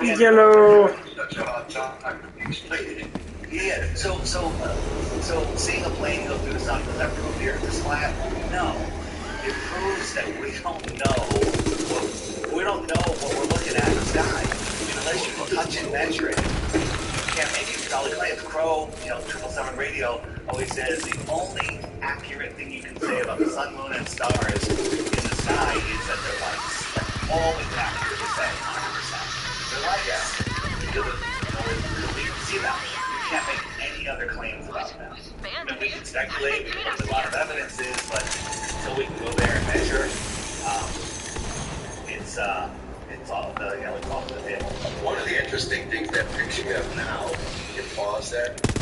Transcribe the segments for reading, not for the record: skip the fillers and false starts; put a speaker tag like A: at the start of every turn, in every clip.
A: Yellow.
B: Yeah. So seeing a plane go through the sun, does that prove the Earth is flat? No. It proves that we don't know what we're looking at in the sky. Unless you can touch and measure it, you can't make it. All the claims. Crow, 777 radio always says the only accurate thing you can say about the sun, moon, and stars in the sky is that they're lights. That's all it's accurate to say, 100%. They're lights. You can see them. You can't make any other claims about them. We can speculate, we can put a lot of evidences, but until we can go there and measure, it's all the, it's all the hit.
C: One of the interesting things that picture you have now, you can pause that. That's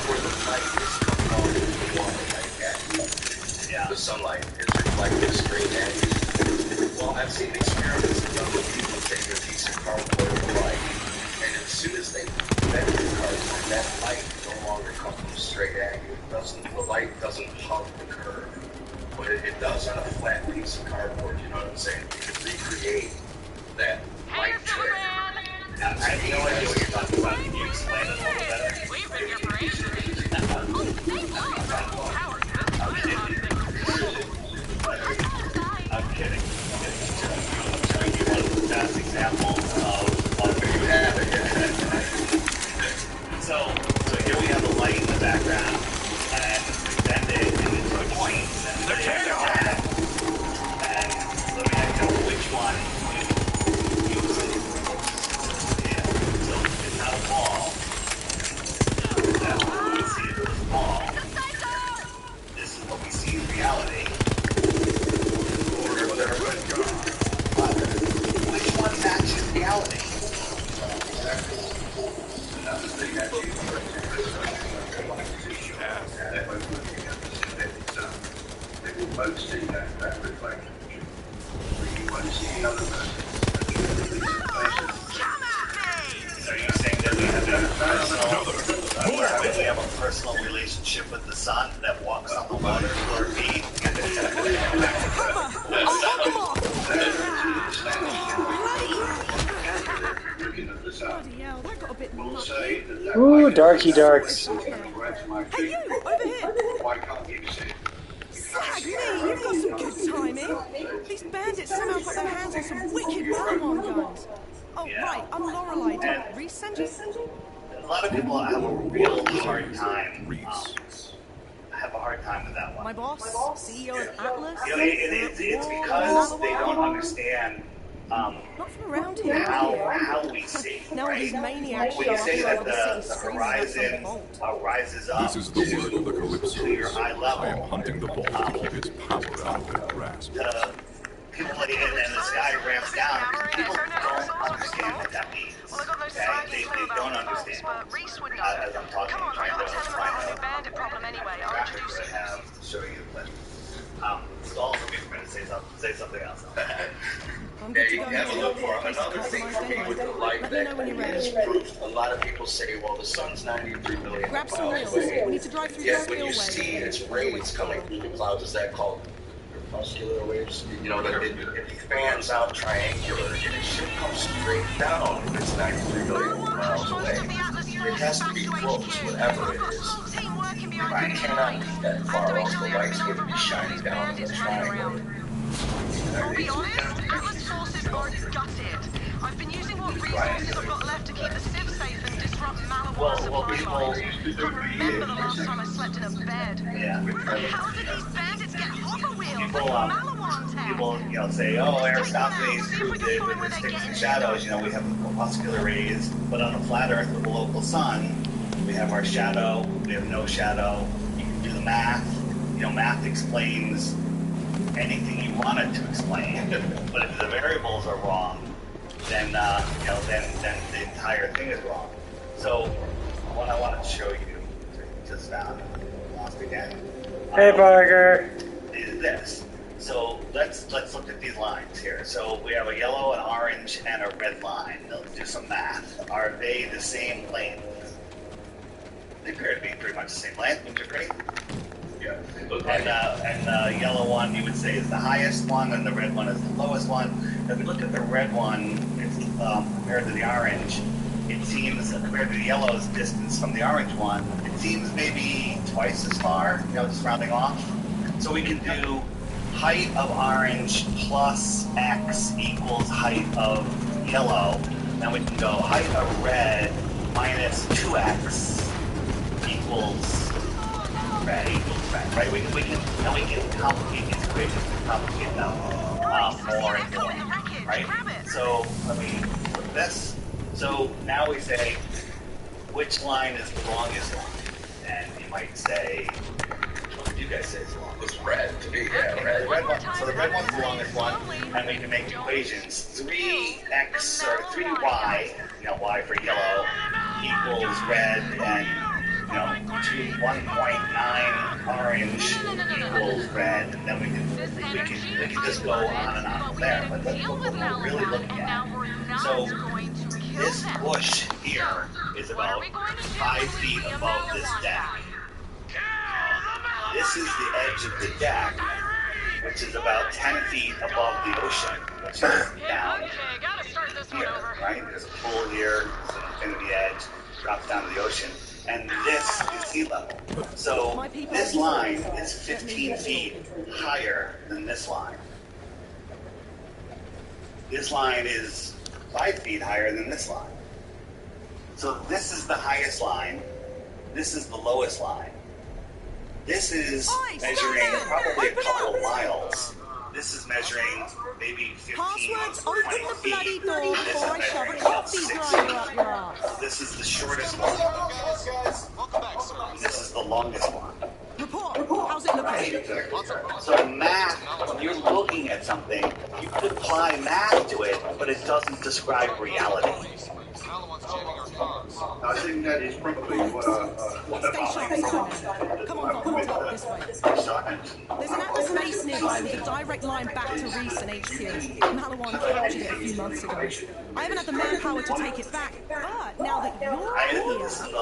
C: where the light is coming off the water, like that. Yeah. The sunlight is reflected straight at you. Well, I've seen experiments done with people taking a piece of cardboard and light, and as soon as they bend the cardboard, that light no longer comes straight at you. The light doesn't hug the curve. But it does on a flat piece of cardboard, you know what I'm saying? You can recreate that light trick.
B: I have no idea what you're talking about. Can you explain it a little better? I'm kidding. I'm showing you one of the best examples of what you have. So here we have a light in the background, and we bend it into a point. And let me know which one you use. Yeah. So it's not a ball. That's what we see if it was a ball. This is what we see in reality. Which one matches reality?
C: Both see that reflection. You won't see the other person.
B: So you're saying that we have a personal relationship with the sun that walks on the water for me?
C: Looking at the sun.
A: Ooh, darky darks.
D: Hey, you, over here!
C: Why can't you see?
D: Slag me, you've got some good timing. These bandits somehow got their hands on some wicked Malamon guns. Oh,
B: Yeah.
D: right, I'm Lorelei. Do I resend you?
B: A lot of people have a real hard time. Have a hard time with that one.
D: My boss, CEO of Atlas.
B: It's because they don't understand
D: Not from around here.
B: how we see.
D: Now all these maniacs
B: When
D: show
B: you
D: up
B: say
D: here
B: that
D: over the
B: the
D: city screaming about
B: horizon
D: some vault.
B: rises up
E: This is the work of the
B: to your
E: Calypsos.
B: eye level,
E: I am hunting the vault to keep its power out of their grasp.
B: people and the sky ramps down. People don't understand what that means. Okay? They don't understand. As I'm talking, I'm trying to find out exactly what I have to show you, but stall for me for a minute. Say something else.
D: I'm
C: Yeah,
D: good to
C: you
D: go
C: have to
D: now.
C: look for another thing for me with the light
D: Let me know when you're ready.
C: is proof. A lot of people say, well, the sun's 93 million
D: Grab some
C: miles
D: wheels.
C: away.
D: We need to drive through the
C: Yet when you
D: spillway.
C: see its rays coming through the clouds, is that called crepuscular waves? You know, that it fans out triangular and it should come straight down if it's 93 million miles away. It has to be close, whatever it is. It cannot be that far off. The light's going to be shining down in the triangle.
F: I'll be honest, Atlas forces are gutted. I've been using what resources I've got left to keep the Civ safe and disrupt Malawan's supply lines. I can't remember the last time I slept in a bed.
B: Yeah.
F: How did these bandits get hover wheels like Malawan tech?
B: People, say, oh, Aristophanes proved it with the sticks and shadows. We have the corpuscular rays, but on a flat Earth with a local sun, we have our shadow, we have no shadow. You can do the math. Math explains anything you want it to explain. But if the variables are wrong, then the entire thing is wrong. So what I wanted to show you just now, lost again.
A: Hey, Parker.
B: Is this. So let's look at these lines here. So we have a yellow, an orange, and a red line. Let's do some math. Are they the same length? They appear to be pretty much the same length. Would you agree?
C: Yeah.
B: And the yellow one you would say is the highest one, and the red one is the lowest one. If we look at the red one, it's compared to the orange, it seems, compared to the yellow's distance from the orange one, it seems maybe twice as far, just rounding off. So we can do height of orange plus X equals height of yellow. Then we can go height of red minus 2X equals red, right? We can complicate these equations and complicate them more and more, right? So let me put this. So now we say, which line is the longest one? And you might say, what would you guys say is the longest?
C: It's red to me, yeah,
B: Okay,
C: red.
B: the red one. So the red one's the longest one, and we can make equations. 3x or 3y, y for yellow, equals red, and 1.9 orange equals red, and then we can just go on and on from there. But that's what we're really looking at. So this bush here is about 5 feet above this deck. This is the edge of the deck, which is about 10 feet above the ocean, which is down here, right? There's a pool here, it's an infinity edge, drops down to the ocean, and this is sea level. So this line is 15 feet higher than this line. This line is 5 feet higher than this line. So this is the highest line, this is the lowest line. This is measuring probably a couple of miles. This is measuring maybe 15 or 20 feet. This is measuring about 6 feet. This is the shortest one. This is the longest one.
D: Report. How's it looking?
B: So math, when you're looking at something, you could apply math to it, but it doesn't describe reality.
C: I think that is probably what
D: Stay sharp, come on, this way. There's an Atlas base nearby with a direct line back to Reese and HQ. Malawan captured it a few months ago. I haven't had the manpower to take it back, but now that you're
B: This is
D: here,
B: the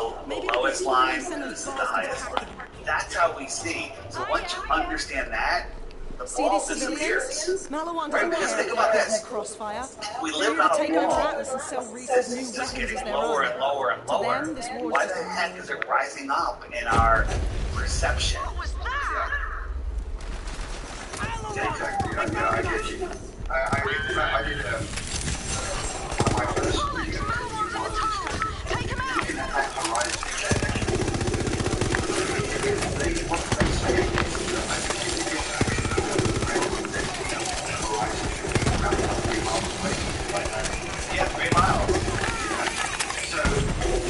B: lowest line, this is the highest line. That's how we see. So once you understand that, the
D: see
B: ball
D: these civilians?
B: disappears.
D: Malawan
B: Right,
D: doesn't
B: because
D: care
B: think about
D: if
B: this.
D: they're crossfire.
B: We
D: They're
B: live
D: here
B: on
D: to
B: a
D: take over
B: wall.
D: Atlas and sell Reese's
B: This
D: new
B: is just
D: weapons as
B: getting
D: their
B: lower
D: own.
B: and lower and lower.
D: To them, this war's
B: Why
D: just
B: the
D: a
B: heck
D: game.
B: is it rising up in our perception?
F: What was that?
C: Yeah, I get you. I did my first video.
F: Malawan's in the tunnel. Take him out.
C: In that horizon, what they say is that I think if you get that, horizon should be around 3 miles away.
B: Yeah, 3 miles.
C: So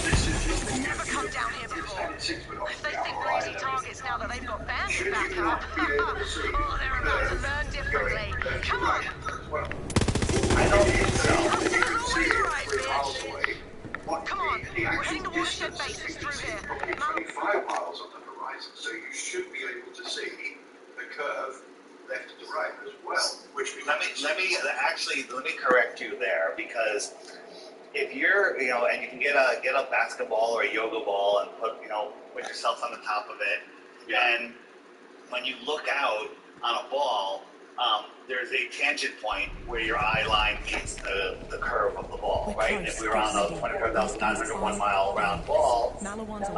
C: this is just the
F: Never come down here before.
C: 6 foot off
F: If they
C: the
F: think we're
C: horizon.
F: easy targets now that they've got bandits
C: Should
F: back
C: you
F: up.
C: not be able to see
F: Oh, they're about to learn differently. Come on.
C: Well,
B: I don't think so.
F: Customers always right,
C: 3 miles
F: bitch.
C: away. What
F: Come on,
C: the
F: we're
C: actual
F: heading to Watershed
C: distance
F: Base. It's
C: is
F: through here.
C: probably 25 miles on the horizon, so you should be able to see the curve left to right as well. Which
B: Let me correct you there, because if you're, and you can get a basketball or a yoga ball and put yourself on the top of it, and when you look out on a ball, there's a tangent point where your eye line meets the curve of the ball, right? And if we were on a 24,901 mile round ball,
D: Malawan's a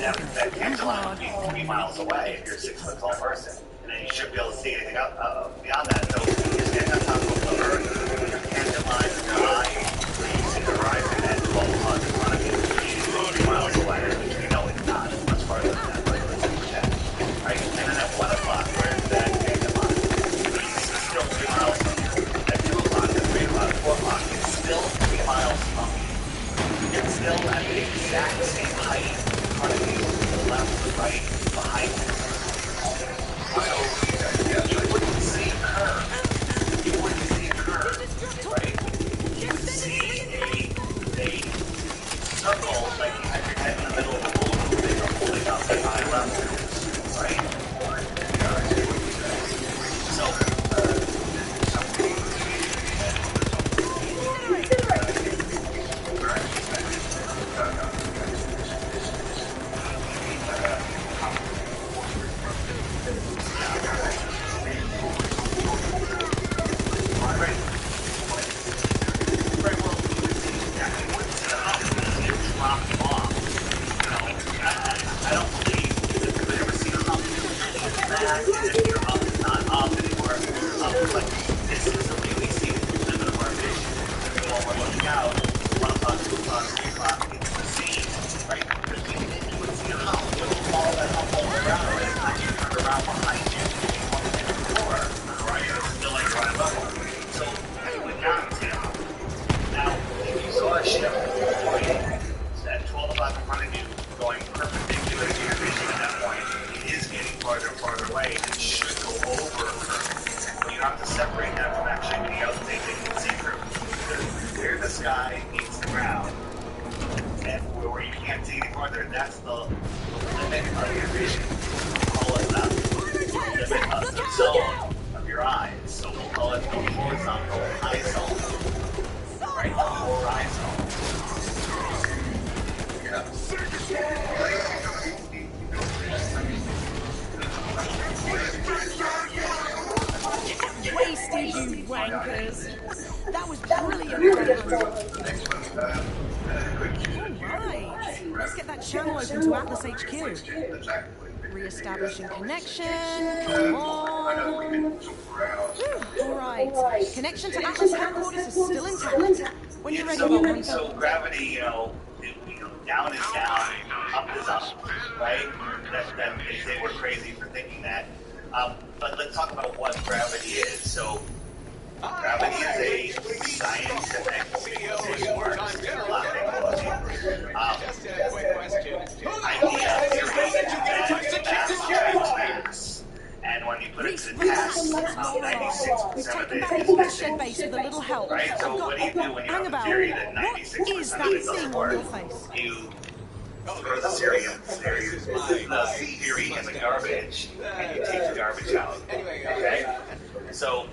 B: that tangent line would be 3 miles away if you're a 6 foot tall person. And then you should be able to see anything beyond that. So you stand on top of the earth, your tangent line is your eye, where you see the horizon and 12 miles in front of you, which is 3 miles away, which we know it's not as much farther than that, but it's right? And then at 1 o'clock, where's that tangent line? It's still 3 miles from you. At 2 o'clock, at 3 o'clock, 4 o'clock, it's still 3 miles from you. It's still at the exact same height in front of you, to the left, to the right, behind you. So you wouldn't see a curve. separate them from actually being able to take it and see through. Because where the sky meets the ground, and where you can't see any farther, that's the limit of your vision. We'll call it the limit of the zone of your eyes. So we'll call it the horizontal eye zone. Right? The horizon.
D: Wasted, you wankers. That was brilliant. Alright, let's get that channel open to Atlas HQ. Re-establishing connection. Come on. Alright, connection to Atlas headquarters is still intact. When you're ready,
B: so gravity, down is down, up is up, right? That they say we're crazy for thinking that. But let's talk about what gravity is. So, gravity is a scientific idea, mass. And when you put it to test, 96% of it is missing.
D: base with a little help.
B: Right? So what do you do when you have a theory that 96% of it doesn't work? You throw the theory in the garbage, and you take the garbage out. Okay? So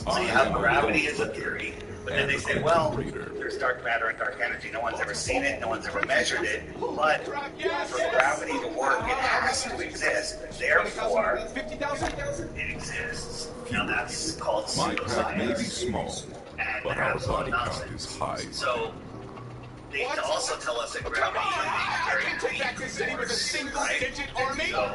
B: you have gravity as a theory, but then they say, well, there's dark matter and dark energy. No one's ever seen it, no one's ever measured it, but for gravity to work, it has to exist. Therefore, it exists. Now that's called
E: Minecraft may be
B: pseudoscience.
E: small,
B: And
E: but our body count
B: nonsense.
E: is high.
B: So they also tell us that gravity is a very weak force, right? So,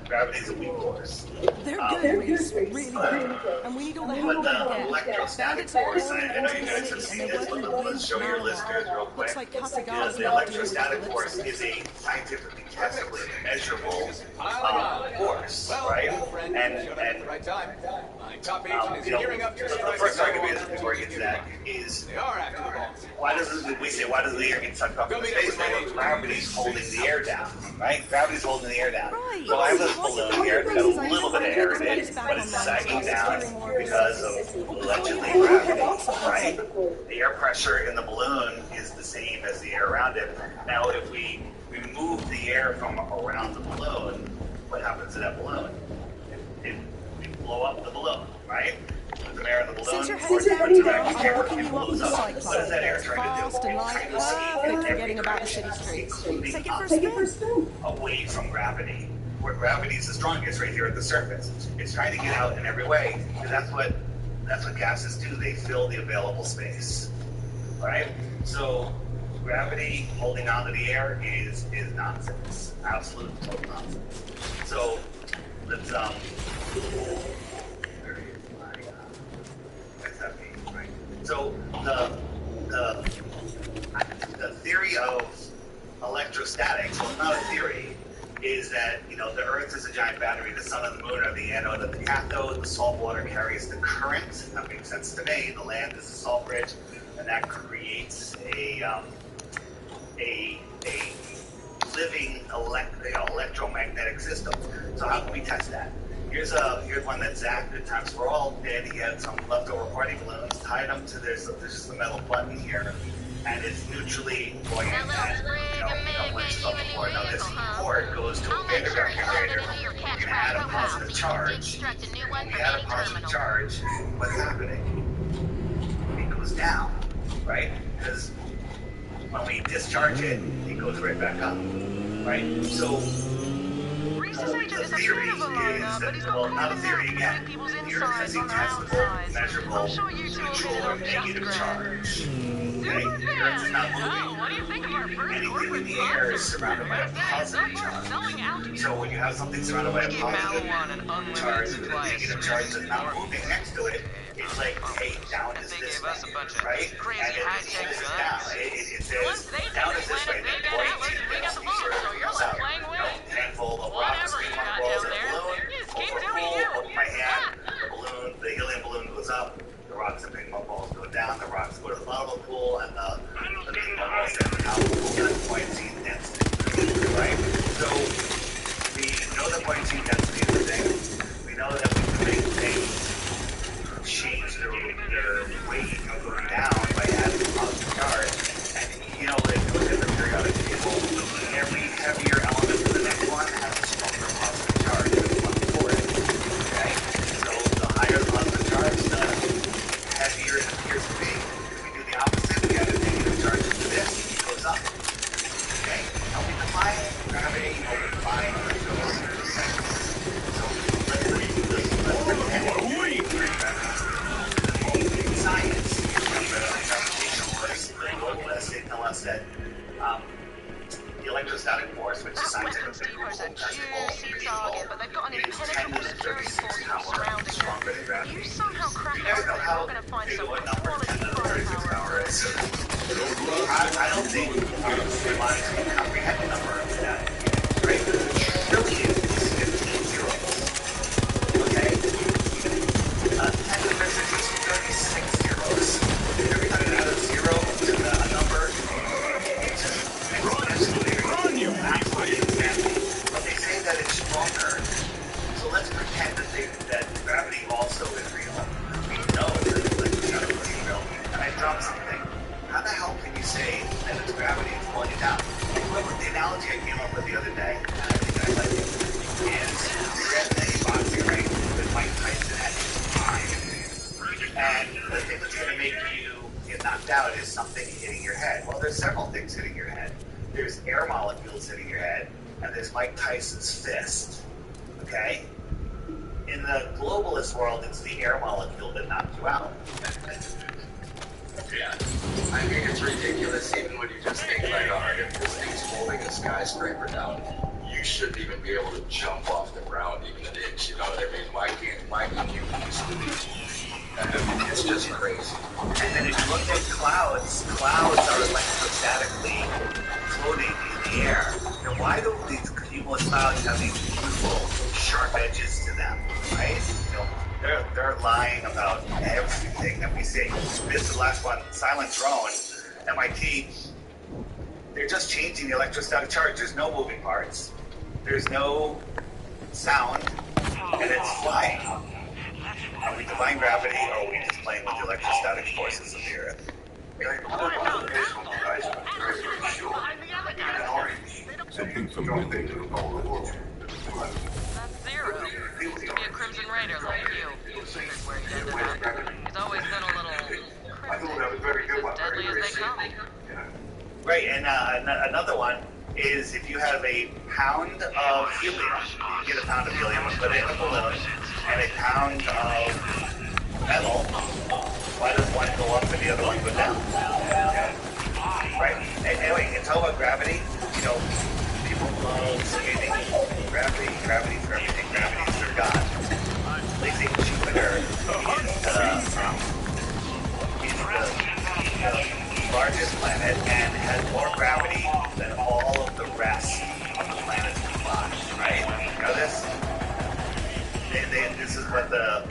B: gravity is a weak force.
D: They're good, Reese, really good. And we need all the help we
B: But
D: can
B: the
D: get.
B: electrostatic force, and I know you guys have seen this, but let's show your listeners real quick.
D: Looks like Casagas
B: The electrostatic force is a scientifically testable, measurable force, right? And the first argument before we get to that is why does the air get sucked up into space? Well, gravity's holding the air down, right? Gravity's holding the air down. So I have this balloon here, it's got a little bit of air in it, but it's sagging down because of allegedly gravity, right? The air pressure in the balloon is the same as the air around it. Now, if we remove the air from around the balloon, what happens to that balloon? It blow up the balloon, right? Put the air in the balloon,
D: Since you're
B: force
D: headed
B: it
D: down
B: to
D: town,
B: vacuum
D: I'm
B: chamber,
D: hooking
B: it
D: you up
B: blows
D: with the
B: up.
D: cyclone.
B: What is that air
D: It's
B: trying to do?
D: fast and
B: It's
D: light,
B: trying to
D: perfect
B: escape
D: for
B: every
D: getting about the city
B: direction,
D: streets.
B: including
D: Take it
B: up.
D: for a spin.
B: Away from gravity, where gravity is the strongest, right here at the surface. It's trying to get out in every way, because that's what gases do. They fill the available space, right? So gravity holding on to the air is nonsense, absolute total nonsense. So let's right? So the theory of electrostatics, well, it's not a theory, is that, the Earth is a giant battery, the sun and the moon are the anode and the cathode, the salt water carries the current. That makes sense to me. The land is the salt bridge, and that creates a living electromagnetic system. So how can we test that? Here's one that Zach, Good Times for All, did. He had some leftover party balloons, tied them to there's just a metal button here, and it's neutrally buoyant at a couple inches off the floor. Now this cord goes to a Van de Graaff generator. You can add a positive charge. When you add a positive charge, what's happening? It goes down, right? Because when we discharge it, it goes right back up, right? So the theory is that, well, not a theory again. The Earth has a testable, measurable, neutral or negative charge. Okay? The Earth is not moving. Anything in the air is surrounded by a positive charge. So when you have something surrounded by a positive charge with a negative charge that's not moving next to it, it's like, hey, down is this way, right? And it pulls it down. It says, down is this way, then point to this, you sort of comes out. Handful of rocks, ping pong balls, and a balloon, over a pool, open my hand, the helium balloon goes up, the rocks and ping pong balls go down, the rocks go to the bottom of the pool, and the ping pong balls get out of the pool, and buoyancy and density, right? So we know that buoyancy and density is a thing. We know that we can make things
F: crack
B: You
F: it
B: never
F: open
B: know
F: and
B: how
F: you're gonna find
B: big
F: some
B: what number
F: quality
B: 10 to the 36
F: firepower.
B: power is. I don't think our minds can comprehend the number of that. Right? Trillions, 15 zeros. Okay? 10 to the 36 is 36 zeros. Every time you add a zero to a number, it's just exponentially absolutely insanity. But they say that it's stronger. So let's pretend that gravity also is real. We know that electrostatic force is real. And I dropped something. How the hell can you say that it's gravity is pulling it down? Well, the analogy I came up with the other day, and I think I like it, is you're at a boxing ring with Mike Tyson at his prime. And the thing that's going to make you get knocked out is something hitting your head. Well, there's several things hitting your head. There's air molecules hitting your head, and there's Mike Tyson's fist. Okay? In the globalist world, it's the air molecule that knocked you out.
C: Yeah. I mean, it's ridiculous even when you just think like, alright, if this thing's holding a skyscraper down, you shouldn't even be able to jump off the ground even an inch, you know what I mean? Why can't you it's just crazy.
B: And then if you look at clouds are electrostatically floating in the air. Now, why do these cumulus clouds have these beautiful sharp edges to them, right? You know, they're lying about everything that we see. This is the last one, Silent Drone, MIT. They're just changing the electrostatic charge. There's no moving parts. There's no sound, and it's flying. Are we defying gravity, or are we just playing with the electrostatic forces of the Earth?
E: Something familiar to all.
F: That's Zero. Used to be a Crimson Raider like you. Wondered where he'd ended up. He's always been a little cryptic. As deadly as they come.
B: Right, and another one is if you have a pound of helium, you get a pound of helium and put it in a balloon, and a pound of metal, why does one go up and the other one go down? Right? And anyway, you can tell about gravity. You know, people love saying gravity for everything. Gravity is their God. They think Jupiter is the largest planet and has more gravity than all of the rest of the planets combined. Right? You know this? This is what the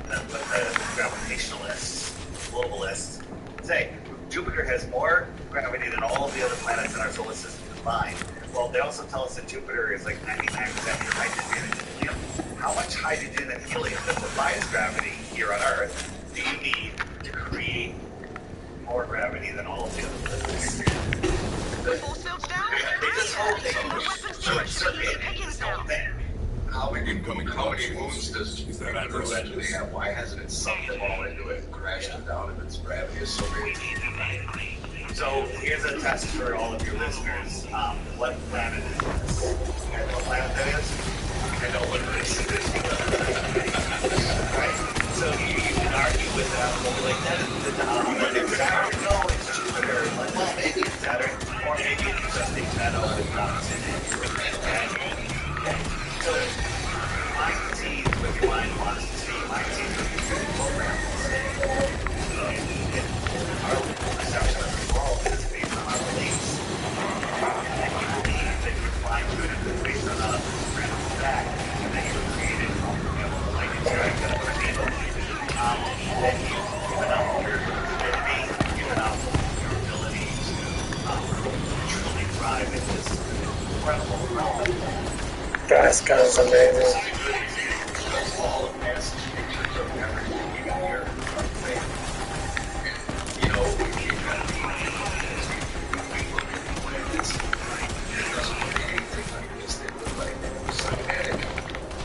B: gravitationalists, globalists, say. Jupiter has more gravity than all of the other planets in our solar system combined. Well, they also tell us that Jupiter is like 99% hydrogen and helium. How much hydrogen and helium that provides gravity here on Earth do you need to create more gravity than all of the other planets?
F: Force fields down?
B: They just hope they can short circuit and just don't think.
C: How many moons does
E: that
C: Jupiter actually have? Why hasn't it sucked them all into it and crashed them down if its gravity is so big?
B: So here's a test for all of your listeners. What planet is this? You know what planet that is?
C: I know what it is.
B: Right. So you can argue with them, like that is Saturn. No, it's Jupiter. Like, well, maybe it's Saturn, or maybe it's just a metal with rocks in it. Okay. So my team, what your mind wants to see, my team is programmed to say, our perception of the world is based on our beliefs. And you believe that you're flying through it based on a random fact, and that you were created, with a lightning strike that was able. Then you've given up your stupidity, given up your ability to truly thrive in this incredible realm.
A: Gas guns amazing.
C: All of this pictures of everything you got here. You know, we got we look at the planets. It doesn't look at anything like this. They look like cymatic.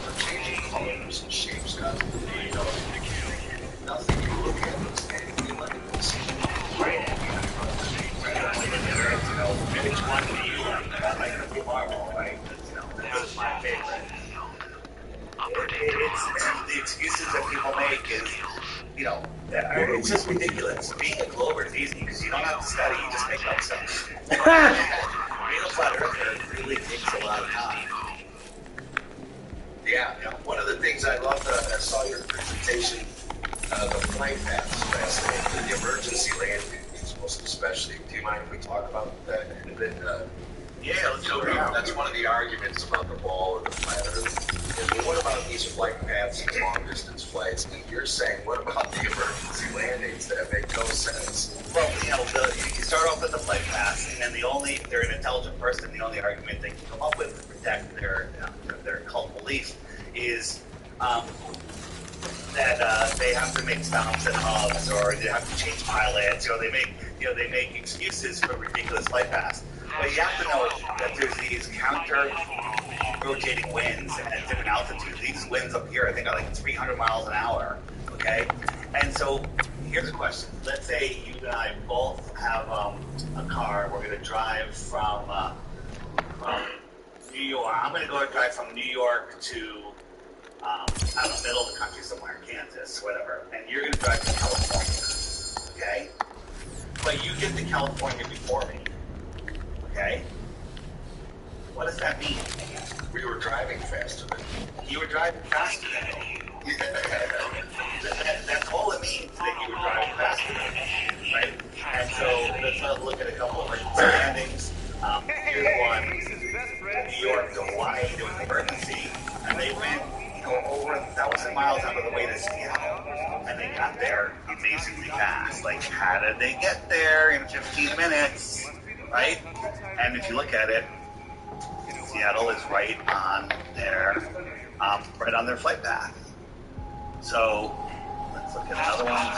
C: They're changing colors and shapes constantly. You know, nothing you look at looks anything like this.
B: Right. Which one do you like? I like the Marvel, right? That's my favorite. It's the excuses that people make is, you know, it's just ridiculous. Being a Glober is easy because you don't have to study, you just make up stuff. Being a flat earther really takes a lot of time.
C: Yeah, one of the things I loved, I saw your presentation The flight path is fascinating. The emergency landings, most especially. Do you mind if we talk about that a bit?
B: Yeah, let's go around.
C: That's one of the arguments about the ball or the flat Earth. And what about these flight paths and long-distance flights? And you're saying, what about the emergency landings that make no sense?
B: Well, you know, you start off with the flight paths, and then if they're an intelligent person, the only argument they can come up with to protect their cult belief is that they have to make stops at hubs, or they have to change pilots, or they make excuses for ridiculous flight paths. But you have to know that there's these counter-rotating winds at different altitudes. These winds up here, I think, are like 300 miles an hour, okay? And so here's a question. Let's say you and I both have a car. We're going to drive from New York. I'm going to go drive from New York to, I don't know, middle of the country somewhere, Kansas, whatever. And you're going to drive to California, okay? But you get to California before me. Okay? What does that mean?
C: We were driving faster than you.
B: You were driving faster than me. That's all it means, that you were driving faster than me, right? And so let's look at a couple of emergency landings. Here's one. New York to Hawaii doing an emergency, and they went over 1,000 miles out of the way to Seattle, and they got there amazingly fast. Like, how did they get there in 15 minutes? Right? And if you look at it, Seattle is right on their flight path. So let's look at another one.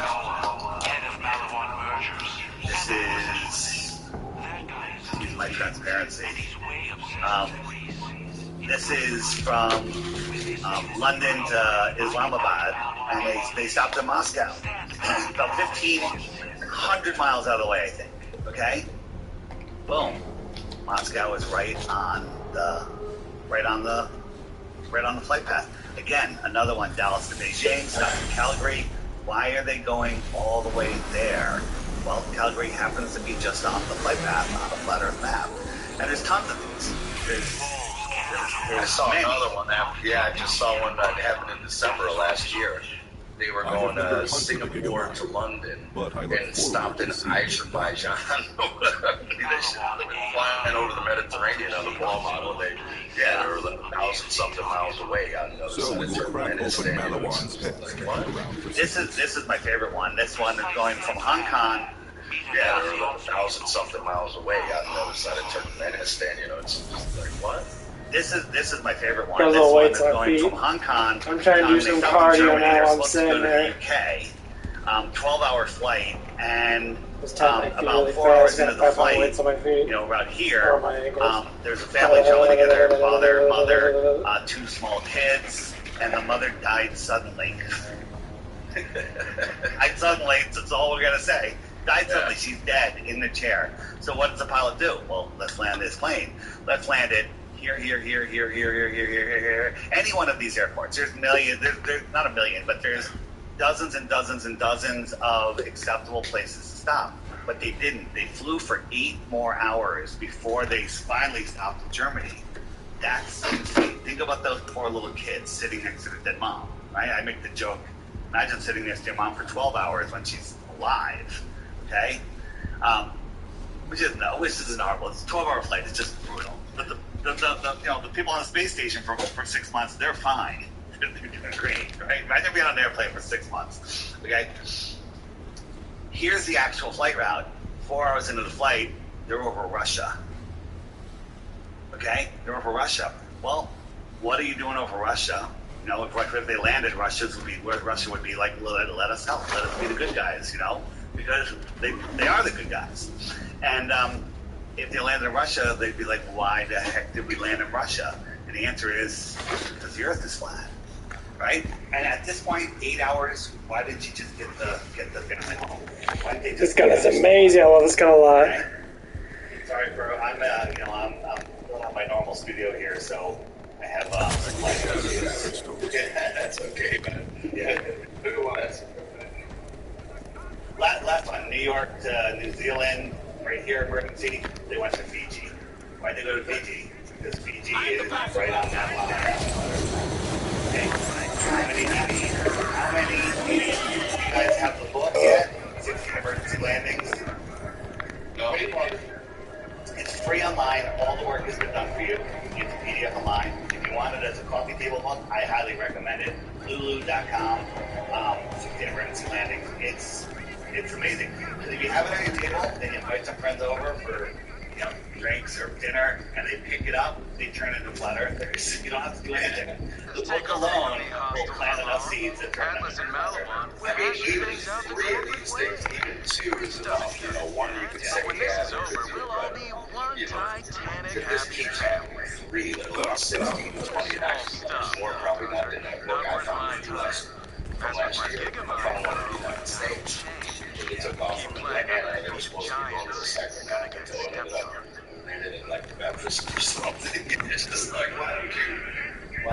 B: This is my transparency. This is from London to Islamabad, and they stopped in Moscow, about 1,500 miles out of the way, I think. Okay. Boom. Moscow is right on the flight path. Again, another one, Dallas to Beijing, stop in Calgary. Why are they going all the way there? Well, Calgary happens to be just off the flight path on a flat Earth map. And there's tons of these.
C: I saw another one. I just saw one that happened in December of last year. They were going to Singapore to London and stopped in Azerbaijan. They should have been flying over the Mediterranean on the ball model. They were 1,000-something miles away on the other side of Turkmenistan.
B: This is my favorite one. This one is going from Hong Kong.
C: Yeah, they're 1,000-something miles away on the other side of Turkmenistan. You know, it's just like, what?
B: This is my favorite one.
A: Those
B: this
A: little
B: one
A: weights
B: is
A: on
B: going
A: feet.
B: from Hong Kong.
A: I'm trying to do some cardio now. I'm sitting there.
B: UK, 12-hour flight, and
A: This time I feel
B: about
A: really
B: 4
A: fast.
B: hours into the flight,
A: Weights on my feet.
B: you know, around here,
A: Or my ankles.
B: there's a family chilling together, father, mother, 2 small kids, and the mother died suddenly. Died suddenly, that's all we're going to say. Died suddenly, she's dead in the chair. So what does the pilot do? Well, let's land this plane. Let's land it here. Any one of these airports. There's millions, there's not a million, but there's dozens and dozens and dozens of acceptable places to stop. But they didn't. They flew for 8 more hours before they finally stopped in Germany. That's insane. Think about those poor little kids sitting next to their dead mom, right? I make the joke, imagine sitting next to your mom for 12 hours when she's alive, okay? Which isn't horrible. It's a 12-hour flight. It's just brutal. But the people on the space station for 6 months, they're fine. They're doing great, right? Imagine being on an airplane for 6 months, okay? Here's the actual flight route. 4 hours into the flight, they're over Russia. Okay? They're over Russia. Well, what are you doing over Russia? You know, if they landed, Russia would be like, let us help. Let us be the good guys, you know? Because they are the good guys. And if they landed in Russia, they'd be like, why the heck did we land in Russia? And the answer is, because the Earth is flat, right? And at this point, 8 hours, why didn't you just get the family home? Why didn't they just
A: This gun is amazing. I love this gun a lot.
B: Okay. Sorry, bro. I'm not on my normal studio here, so I have some light issues.
C: That's okay, man.
B: Yeah. Last one, New York to New Zealand, right here, emergency. They went to Fiji. Why'd they go to Fiji? Because Fiji is right on that line. Okay. How many you guys have the book yet? 16 Emergency Landings?
C: No.
B: It's free online. All the work has been done for you. You get the PDF online. If you want it as a coffee table book, I highly recommend it. Lulu.com, 16 Emergency Landings. It's amazing. If you have it on your table, then you invite some friends over for drinks or dinner, and they pick it up, they turn into flat earthers. You don't have to do anything. The book alone will plant enough seeds that turn them into flat earthers.
C: I mean, even 3 of these things, even 2 is enough. One you could say, yeah, if this keeps happening, 3 that are 16 to 20 times, there's more probably not in that book I found in the US from last year. I found one in the United States. It took off from Atlanta, and it was supposed to be going to the Sacramento until it ended up landed in like Memphis or something. It's just like, why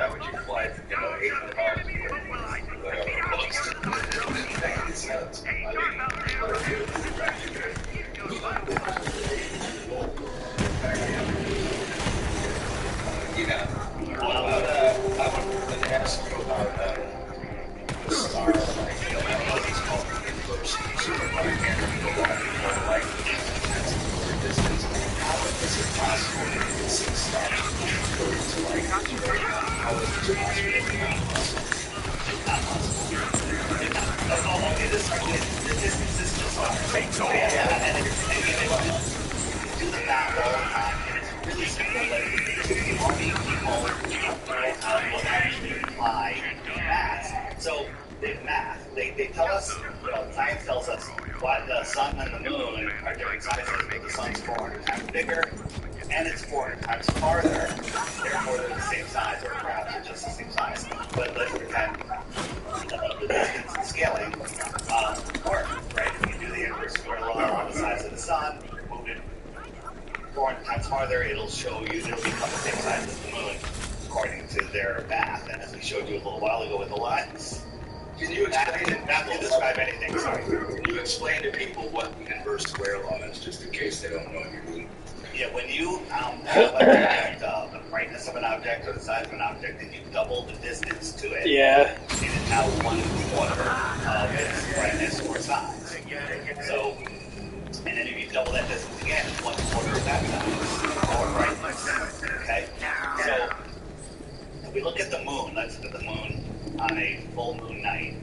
C: would you fly, 800 miles whatever it was. It didn't make any sense. I mean, what are you I wanted to ask you about the star, these called inverse super I can't go on like distance. How is it possible to get 6 stars to like how is it possible to not possible? Not possible. Okay, the distance is just right. So and you do the math all the time, and it's really simple. Like how many people will actually apply math? So math. They tell us, science tells us why the sun and the moon are different sizes, but the sun's 400 times bigger, and it's 400 times farther. Therefore, they're the same size, or perhaps they're just the same size. But let's pretend the distance and scaling work, right? If you do the inverse square law on the size of the sun, move it 400 times farther, it'll show you it'll become the same size as the moon, according to their math. And as we showed you a little while ago with the lines. Can you explain
B: That can describe anything, sorry.
C: Can you explain to people what inverse square law is, just in case they don't know what you mean?
B: Yeah, when you have the brightness of an object or the size of an object, and you double the distance to it, it is now 1/4 of its brightness or size. So, and then if you double that distance again, it's 1/4 of that size or brightness. Okay? So, if we look at the moon, let's look at the moon on a full moon night.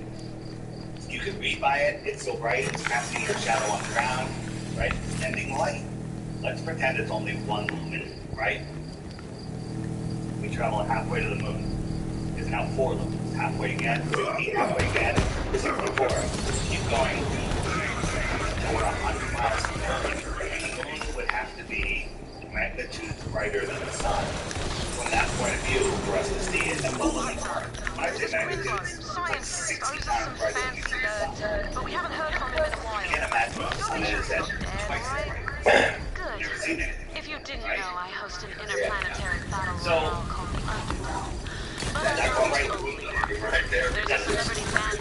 B: You could read by it, it's so bright, it's casting your shadow on the ground, right? Sending light. Let's pretend it's only 1 lumen, right? We travel halfway to the moon. It's now 4 lumens. Halfway again, 50, halfway again, 64. Keep going until we're 100 miles from the moon. The moon would have to be magnitudes brighter than the sun. From that point of view, for us to see it, that will only part. When I say magnitudes,
F: Science
B: 60
F: owes us
B: times
F: some
B: brighter than we
F: fancy
B: see the sun.
F: nerds, but we haven't heard from him in a while.
B: You can't imagine what the sun is at twice the bright.
F: Good.
B: Never seen anything.
F: If you didn't
B: Right?
F: know, I host an interplanetary battle
B: So,
F: royale called the Underworld. But
B: that's all right.
C: You're right there.
F: there's a celebrity band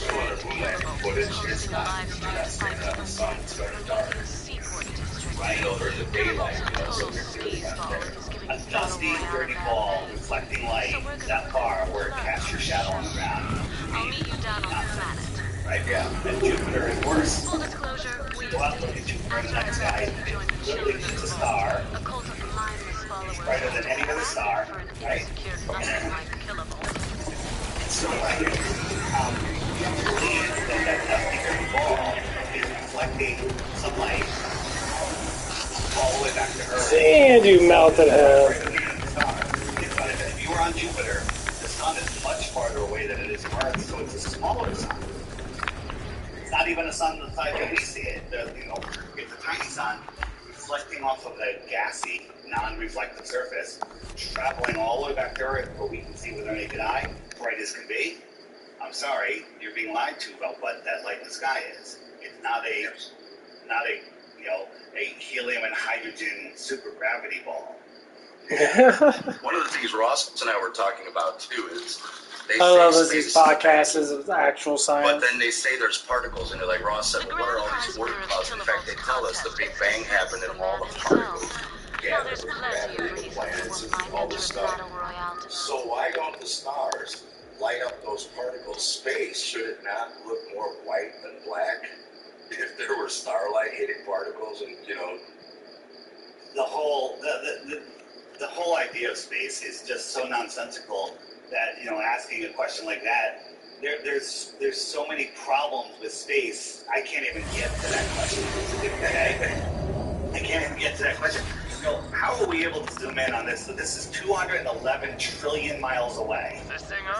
C: Footage is
F: hosting a
C: not
F: live stream fight
C: the sun, it's very dark.
F: in Seaport District.
C: Right over the daylight,
F: Total
C: so you're really
F: skis
C: not
F: ball
C: there.
F: is giving
B: A
F: this battle
B: dusty,
F: royale
B: dirty
F: bad
B: ball
F: fans.
B: reflecting light that far where it casts your shadow on the ground.
F: I'll meet you down on the planet.
B: Right? Yeah. And Jupiter is worse.
F: Full disclosure, we
B: Go out and look at Jupiter in the night sky. Literally just a star.
F: a cult of mindless followers.
B: Brighter than any other star,
F: For an
B: right?
F: insecure nothing like killable.
B: So like, you have to believe that dusty, dirty ball is reflecting some light all the way back to Earth.
A: And you melted him.
B: Brighter than any other star. Think about it. If you were on Jupiter, the sun is much farther away than it is from Earth, so it's a smaller sun. It's not even a sun the size that we see it. It's a tiny sun reflecting off of a gassy, non-reflective surface, traveling all the way back to Earth where we can see with our naked eye, bright as can be. I'm sorry, you're being lied to about what that light in the sky is. It's not a helium and hydrogen supergravity ball.
C: One of the things Ross and I were talking about too is they
A: I love this
C: space,
A: these podcasts is actual
C: but
A: science.
C: then they say there's particles, and like Ross said, well, what are all these word clouds? In fact, they tell us the Big Bang happened and all the particles
F: Now, there's
C: gathered
F: plenty
C: gravity
F: of
C: and
F: reasons
C: planets
F: to
C: and
F: remind
C: all
F: enter
C: this
F: the
C: stuff.
F: battle royale tonight.
C: So why don't the stars light up those particles. Space, should it not look more white than black if there were starlight hitting particles? And
B: the whole idea of space is just so nonsensical that asking a question like that, there's so many problems with space. I can't even get to that question. Okay? I can't even get to that question. How are we able to zoom in on this? So this is 211 trillion miles away.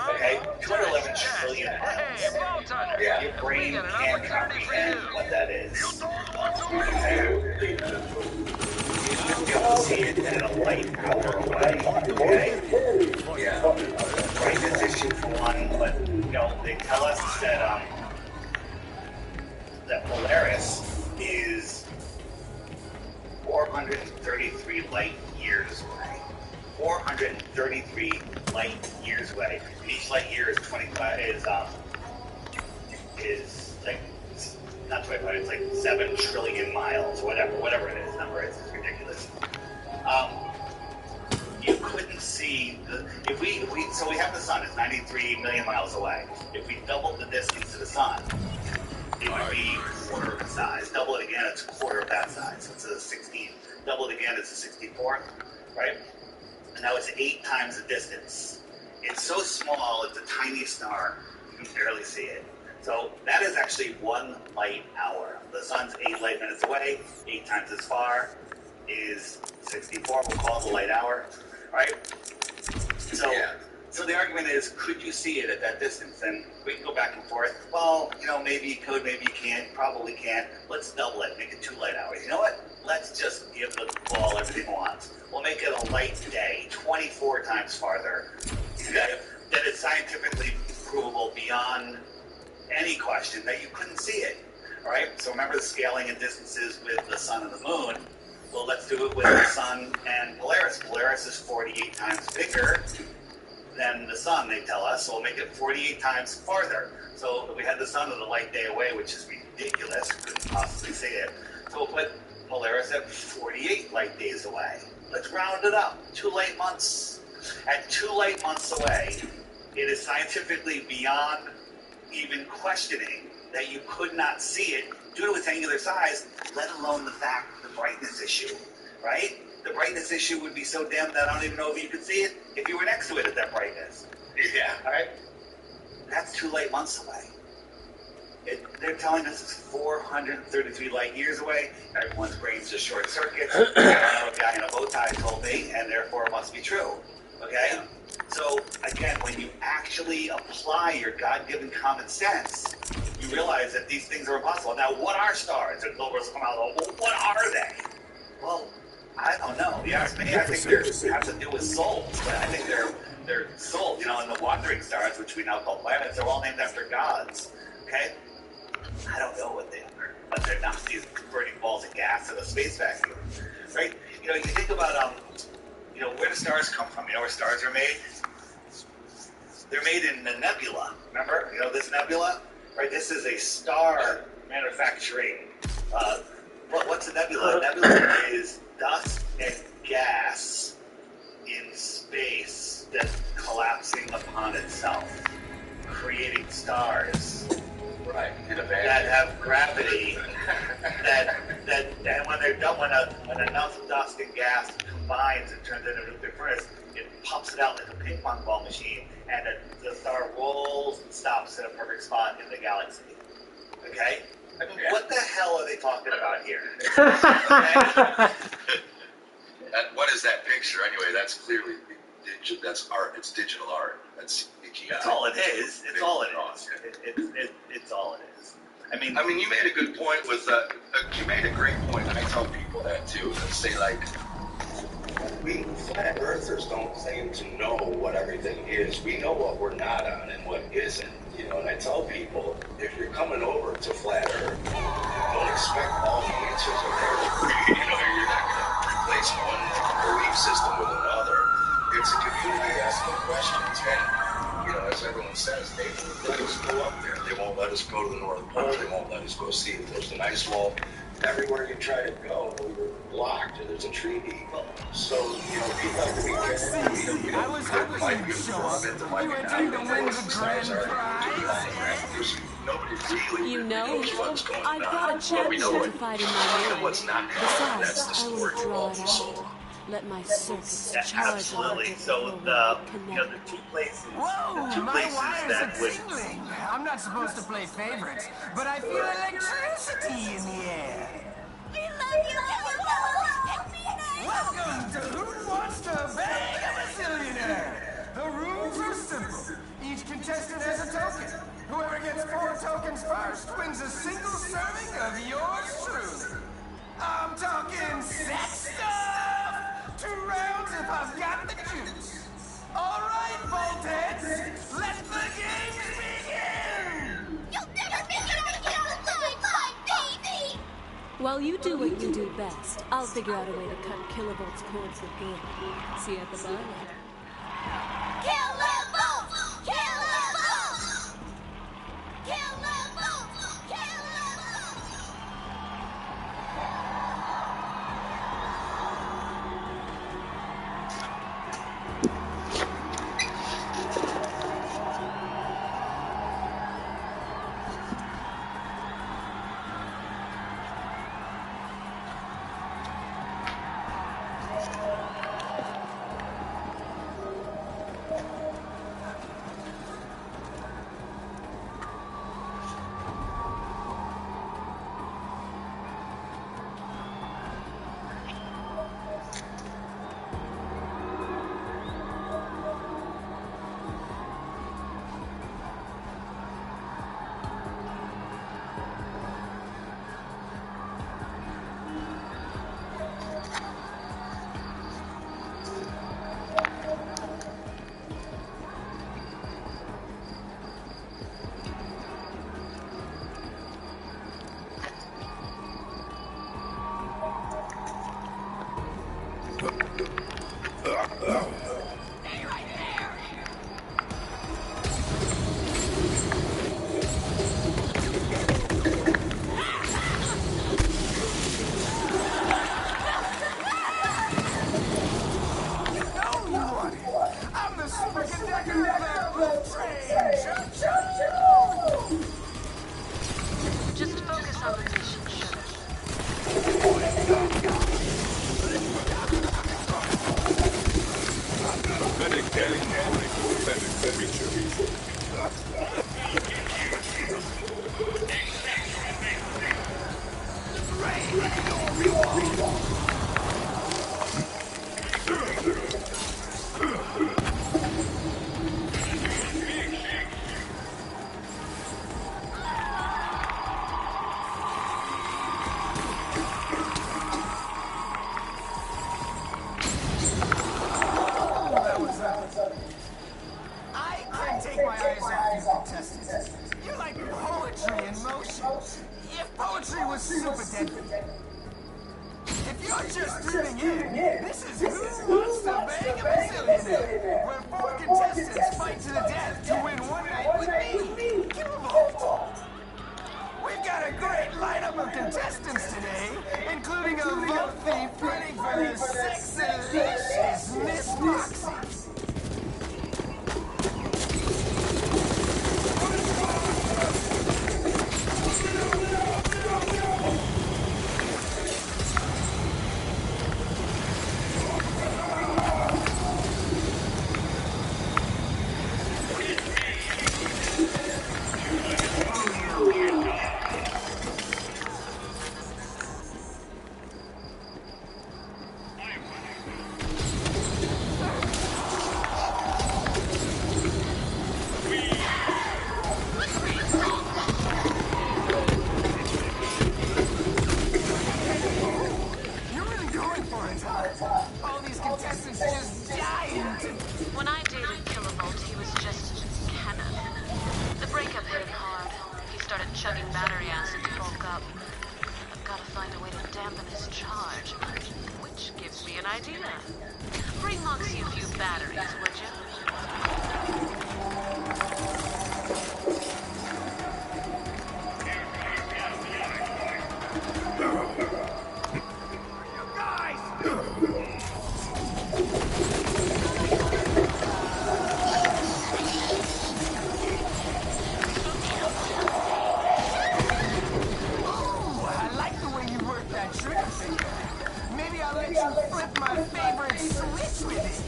B: Okay, 211 trillion miles.
C: Yeah.
B: Your brain can't comprehend what that is. Okay? You'll be able to see it in a light hour away. Okay?
C: Yeah.
B: Brightness issue for one, but they tell us that that Polaris is 433 light years away. 433 light years away. And each light year is 25. Is like not 25. It's like 7 trillion miles, whatever it is. Number it's ridiculous. You couldn't see if we so we have the sun. It's 93 million miles away. If we doubled the distance to the sun, it would be a quarter of the size. Double it again, it's a quarter of that size. So it's a 16. Double it again, it's a 64th, right? And now it's 8 times the distance. It's so small, it's a tiny star. You can barely see it. So that is actually 1 light hour. The sun's 8 light minutes away. 8 times as far is 64. We'll call it a light hour, right? So. Yeah. So the argument is, could you see it at that distance? And we can go back and forth. Well, maybe you could, maybe you can't, probably can't. Let's double it, make it 2 light hours. You know what? Let's just give the ball everything it wants. We'll make it a light day, 24 times farther. That it's scientifically provable beyond any question that you couldn't see it. All right? So remember the scaling and distances with the sun and the moon. Well, let's do it with the sun and Polaris. Polaris is 48 times bigger than the sun, they tell us, so we'll make it 48 times farther. So if we had the sun of the light day away, which is ridiculous, couldn't possibly see it. So we'll put Polaris at 48 light days away. Let's round it up. 2 light months. At 2 light months away, it is scientifically beyond even questioning that you could not see it due to its angular size, let alone the brightness issue, right? The brightness issue would be so dim that I don't even know if you could see it if you were next to it at that brightness.
C: Yeah.
B: All right? That's 2 light months away. They're telling us it's 433 light years away. Everyone's brains just short circuits. A guy in a bow tie told me, and therefore it must be true. Okay? So, again, when you actually apply your God-given common sense, you realize that these things are impossible. Now, what are stars? And Globers come out, well, what are they? Well, I don't know. You ask me, I think they have to do with souls. But I think they're souls, and the wandering stars, which we now call planets, are all named after gods. Okay? I don't know what they are, but they're not these burning balls of gas in a space vacuum, right? You think about, where do stars come from? You know where stars are made? They're made in a nebula. Remember? This nebula? Right? This is a star manufacturing. What's a nebula? A nebula is dust and gas in space that's collapsing upon itself, creating stars.
C: Right.
B: That have gravity. that when they're done, when enough dust and gas combines and turns into a nuclear furnace, it pumps it out like a ping pong ball machine, and the star rolls and stops in a perfect spot in the galaxy. Okay? I mean, what the hell are they talking about here?
C: What is that picture anyway? That's clearly that's art. It's digital art. That's
B: all it is. It's all it is. It's all it is. I mean,
C: you made a good point with you made a great point, and I tell people that too. And say we flat earthers don't claim to know what everything is. We know what we're not on and what isn't. And I tell people, if you're coming over to flat Earth, don't expect all the answers are there. You're not going to replace one belief system with another. It's a community asking questions, and as everyone says, they won't let us go up there. They won't let us go to the northern pole. They won't let us go see if there's an ice wall. Everywhere you try to go, we were blocked, and there's a treaty. So, you know, we thought that we could.
G: I was hoping you'd show up. You were trying to win the grand prize.
C: Nobody really
H: You know,
C: knows what's going on.
H: I've got a champion certified in my name.
C: What's not going on. That's
H: Besides,
C: the
H: I will
C: story we're
H: draw
C: all
H: it
C: sold.
H: out. Let my circuits
B: Yeah,
H: charge
B: absolutely.
H: like a
B: So
H: full
B: the
H: connect.
B: the two places,
G: Whoa,
B: the two
G: my
B: places
G: wires are
B: that would
G: tingling. I'm not supposed to play favorites, but I feel electricity in the air.
F: We love you,
G: Welcome to Who Wants to Bang a Bazillionaire? The rules are simple. Each contestant has a token. Whoever gets 4 tokens first wins a single serving of yours truly. I'm talking sex stuff! 2 rounds if I've got the juice. All right, Voltheads, let the games begin!
F: You'll never make it alive, my baby!
H: While you do what you do best, I'll figure out a way to cut Kilovolt's cords with good. See you at the bar later.
F: Kill the boat! Kill the boat! Kill the boat! Kill the boat!
G: I'm the super conductor of that train! Choo-choo!
F: Just focus on the mission, Sugar.
G: I can't take my eyes off you contestants. You're like poetry in motion. If poetry was super deadly. If you're just tuning in, this is Who Wants to Bang a Bazillionaire, where 4 contestants fight to the death to win one night with me, Kilovolt. We've got a great lineup of contestants today, including a vote thief running for the sexy-licious Miss Moxie. You're really going for it, huh? All these contestants just dying to...
F: When I dated Kilovolt, he was just cannon. The breakup hit him hard. He started chugging battery acid to bulk up. I've got to find a way to dampen his charge, which gives me an idea. Bring Moxie a few batteries, would you?
G: flip my favorite switch with it.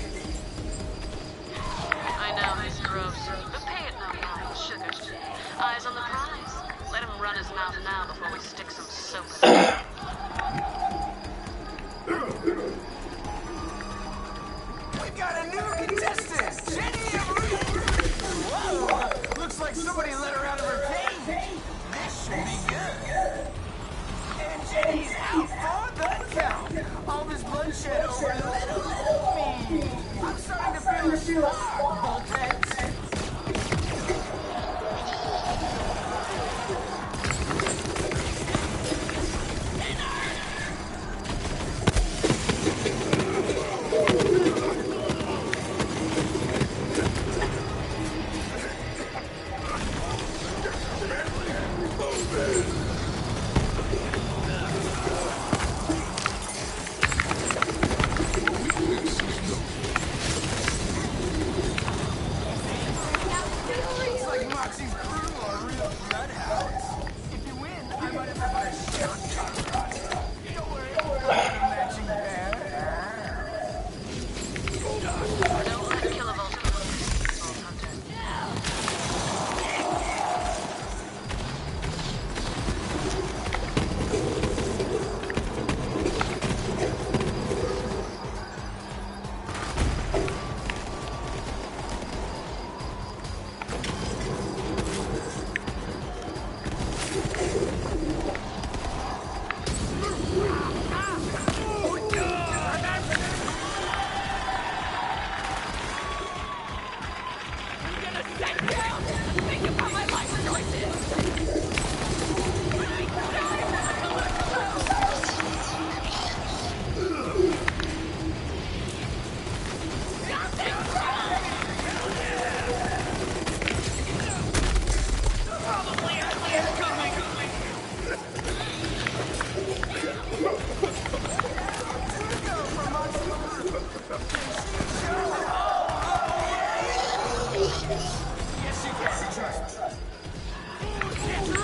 F: I know he's gross, but pay it no mind, sugar. Eyes on the prize. Let him run his mouth now before we stick some soap in it.
G: We've got a new contestant, Jenny Abreu. Whoa, looks like somebody let her out of her cage. This should be good. And Jenny's out for the count. All this bloodshed over little me. I'm starting to feel a spark, Voltex.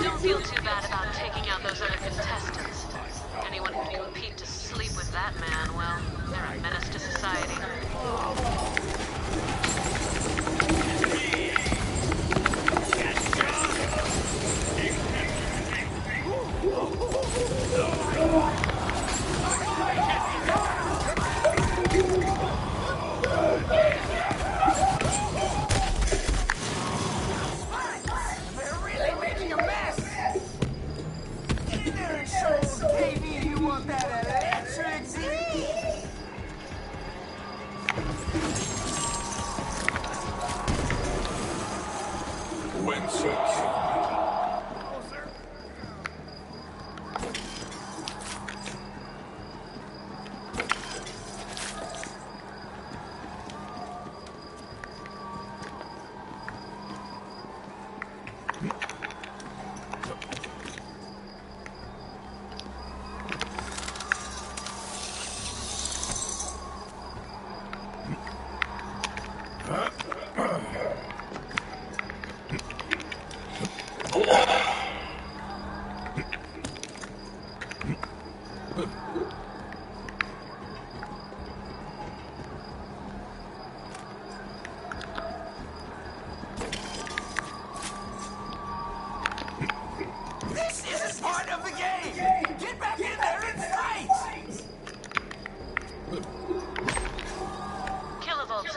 F: Don't feel too bad about taking out those other contestants. Anyone who can compete to sleep with that man, well, they're a menace to society.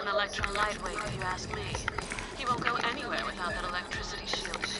F: Electron lightweight, if you ask me. He won't go anywhere without that electricity shield of his.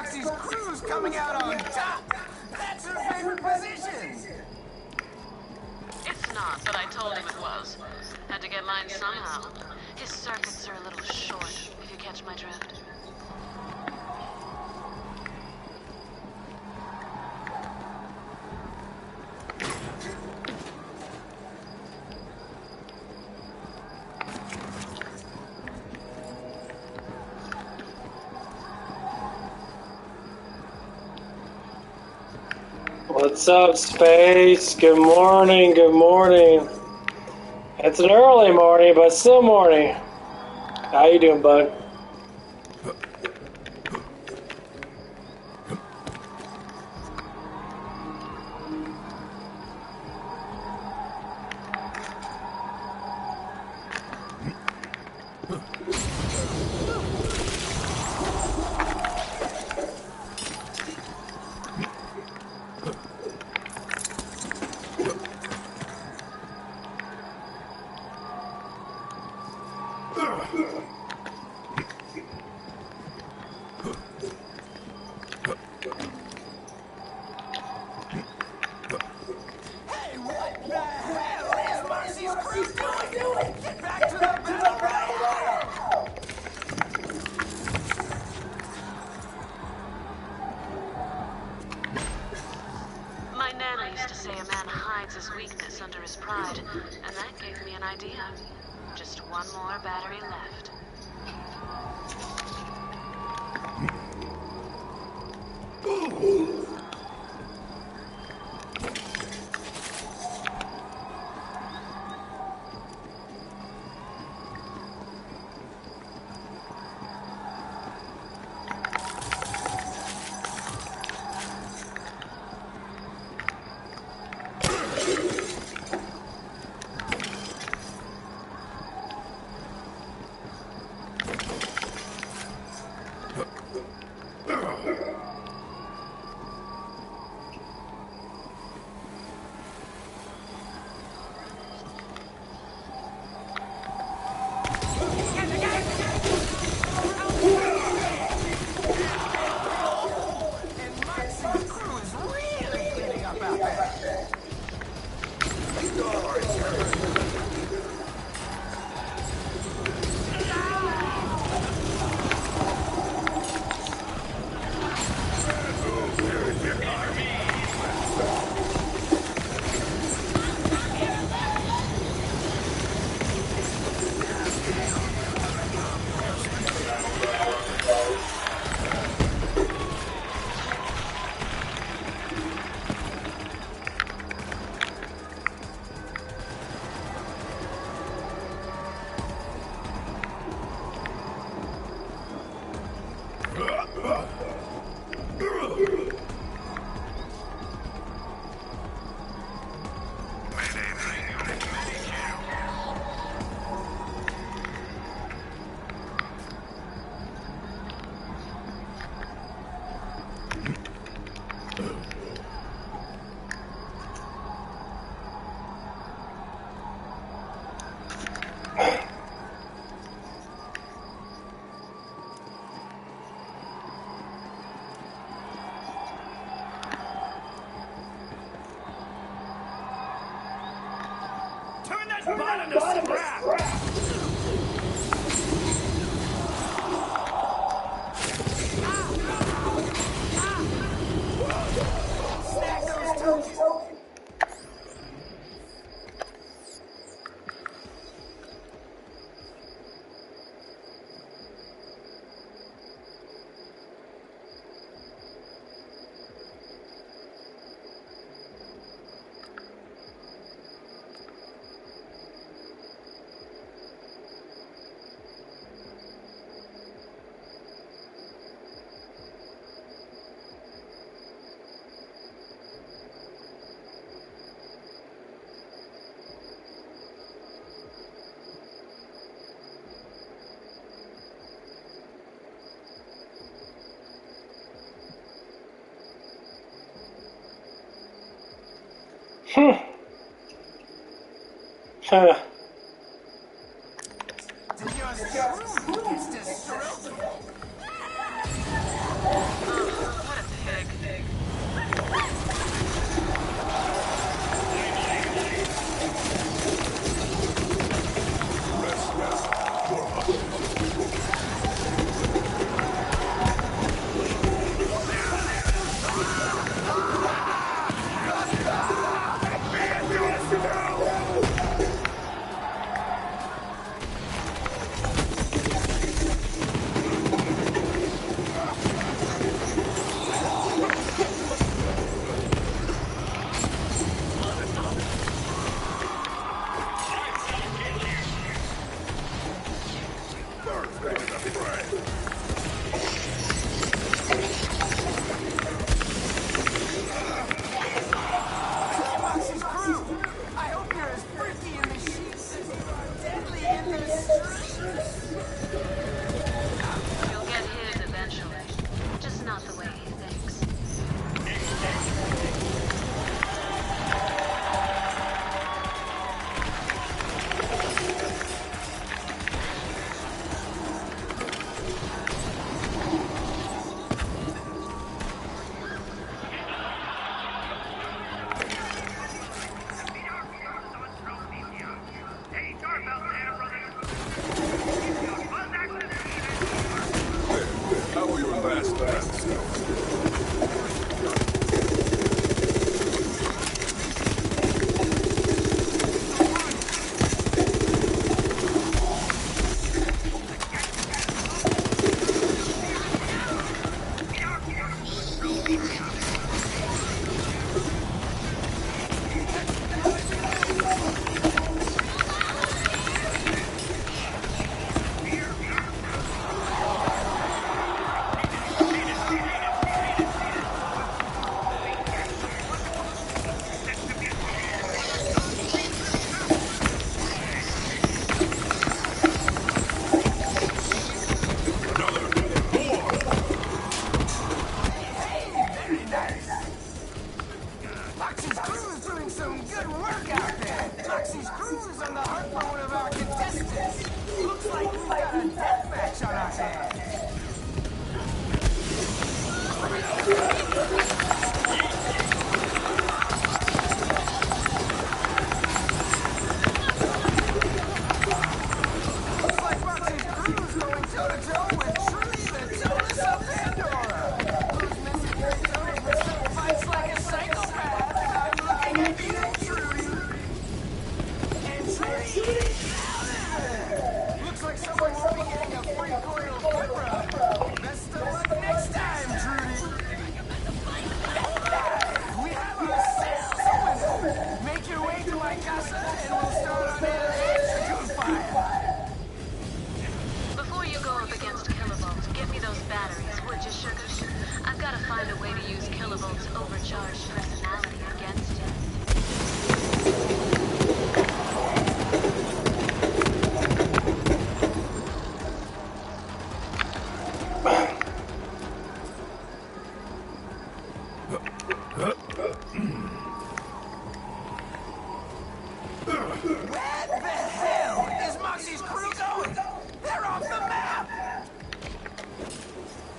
G: Moxie's crew's coming out on top. That's her favorite position.
F: It's not, but I told him it was. Had to get mine somehow. His circuits are a little short, if you catch my drift.
A: What's up, Space? Good morning, good morning. It's an early morning, but still morning. How you doing, bud?
G: Moxie's crew is doing some good work out there. Moxie's crew is on the hunt for one of our contestants. Looks like we've got a death match on our hands. Looks like Moxie's crew is going toe-to-toe with Trudy the Toeless of Pandora. Who's missing her toes but still fights like a psychopath. I'm looking at you, Trudy. And Trudy is out of there. Looks like someone will be getting a free coil foot rub. Best of luck next time, Trudy. We have ourselves a winner. Make your way to my casa and we'll start on an electrical fire.
H: Before you go up against Kilovolt, give me those batteries, would you, sugar? I've got to find a way to use Kilovolt's overcharged personality against him.
G: Where the hell is Moxie's crew going? They're off the map!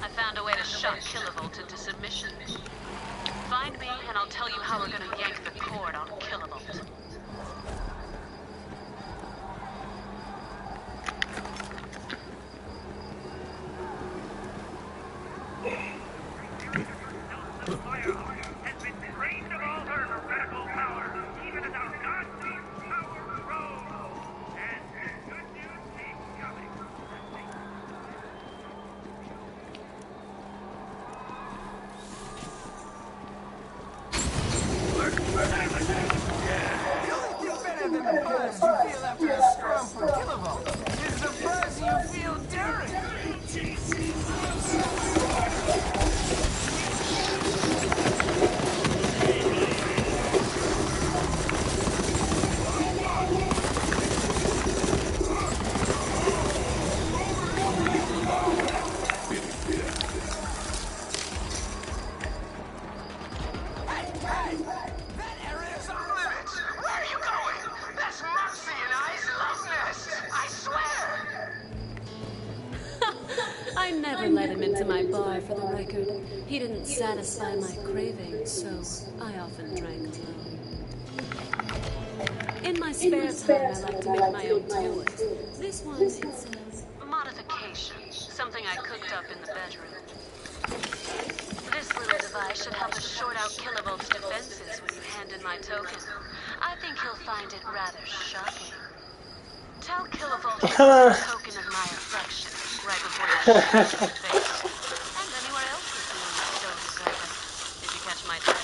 H: I found a way to shock Kilovolt into submission. Find me, and I'll tell you how we're gonna yank the cord on Kilovolt.
G: The only thing better than the buzz you feel after a scrum for Kilovolt is the buzz you feel during. Hey, that area's off limits. Where are you going? That's Moxie and I's love nest. I swear.
H: I never let him into my bar, for the record. He didn't satisfy my cravings, so I often drank alone. In my spare time, I like to make my own toy. This one, it's a modification. Something I cooked up in the bedroom. This little device should help us short out Kilovolt's defenses when you hand in my token. I think he'll find it rather shocking. Tell Kilovolt it's a token of my affection right before you shoot him in the face. And anywhere else you feel you so deserve it. Did you catch my drift?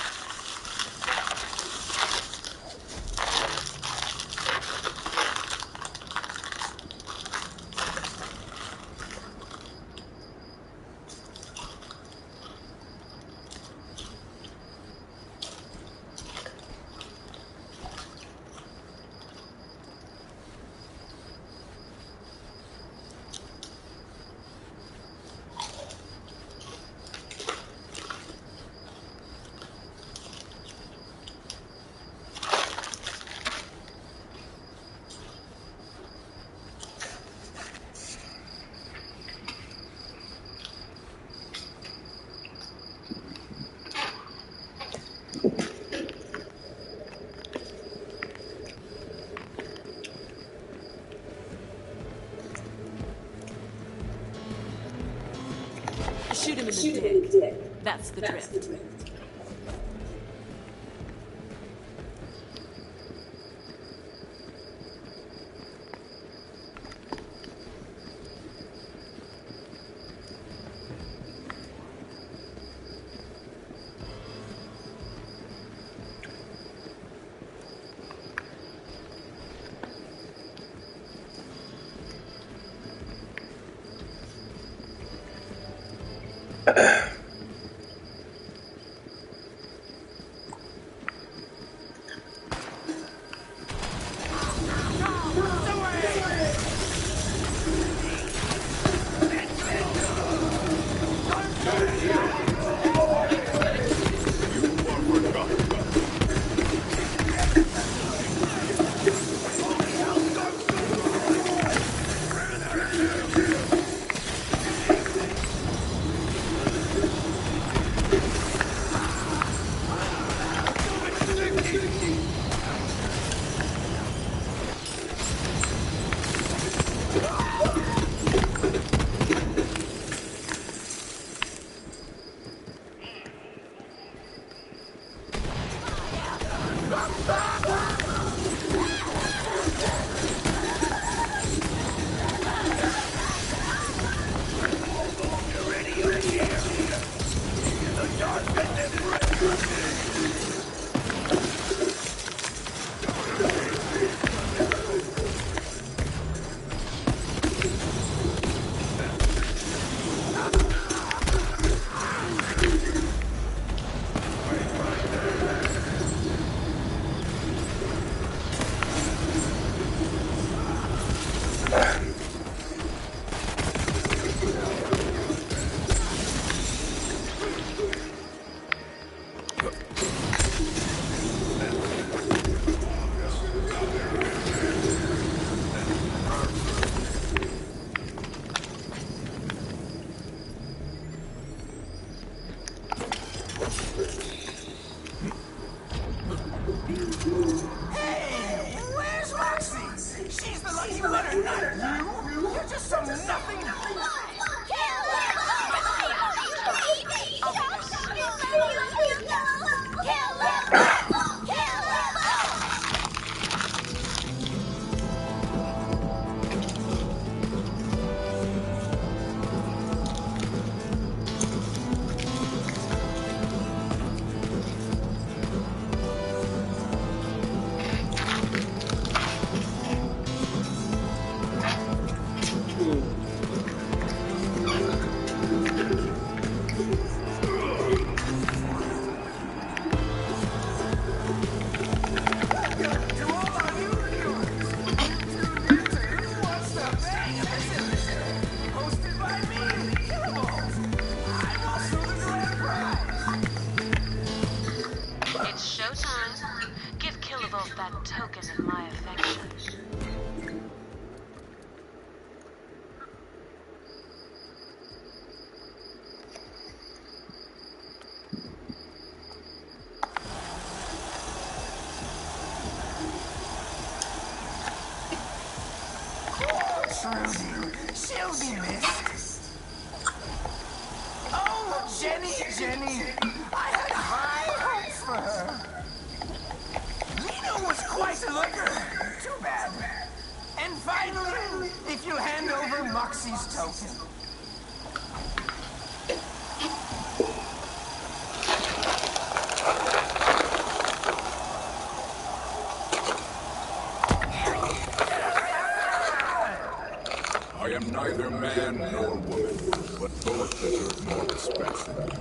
H: Shoot him in the dick. That's the drift.
G: Hey, where's Roxy? She's the lucky winner, not you. You're just some nothing.
H: It's showtime. Give Killavolf that token of my affection.
G: Trudy, she'll be missed. Oh, Jenny, I had high hopes for her. Lena was quite a looker. Too bad. And finally, if you'll hand over Moxie's token.
E: I am neither man nor woman, but both deserve more respect than you.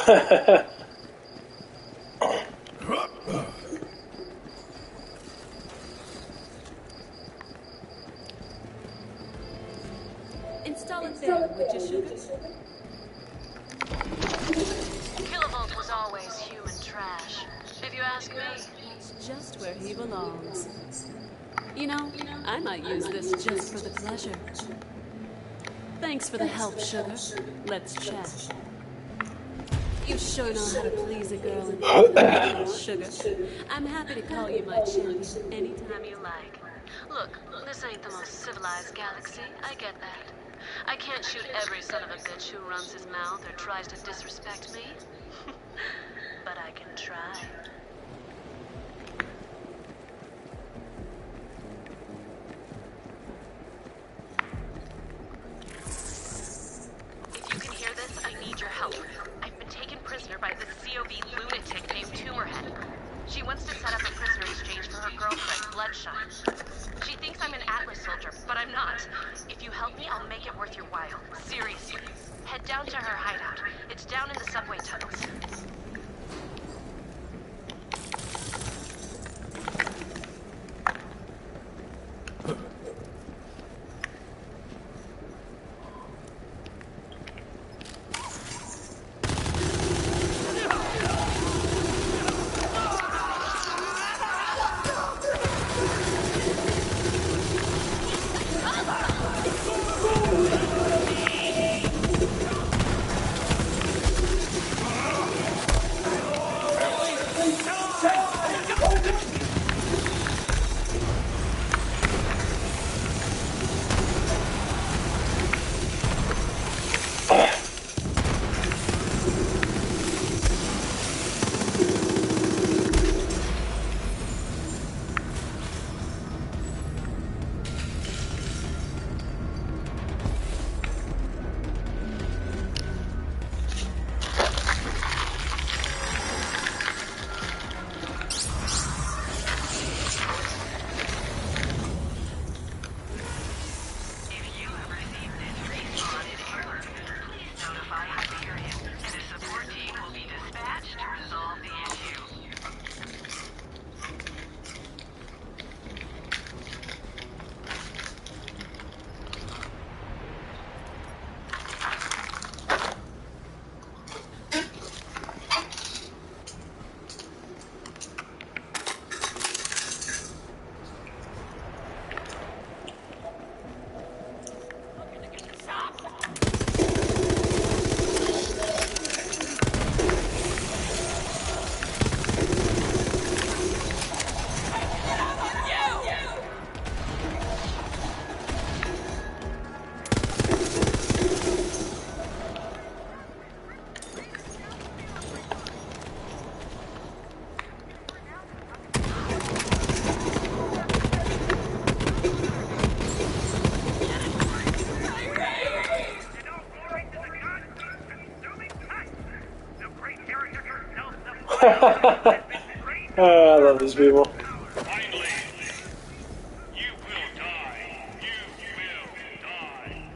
H: Install it there, would you, sugar?
F: Kilovolt was always human trash, if you ask me.
H: That's just where he belongs. You know, I might use this just for the pleasure. Thanks for the help, sugar. Let's chat. You sure know how to please a girl in little sugar. I'm happy to call you my champion anytime you like.
F: Look, this ain't the most civilized galaxy, I get that. I can't shoot every son of a bitch who runs his mouth or tries to disrespect me. But I can try. If you can hear this, I need your help. I've been taken prisoner by this COV lunatic named Tumorhead. She wants to set up a prisoner exchange for her girlfriend, Bloodshine. She thinks I'm an Atlas soldier, but I'm not. If you help me, I'll make it worth your while. Seriously. Head down to her hideout. It's down in the subway tunnels.
A: I love these people.
I: Finally, you will die. You will die.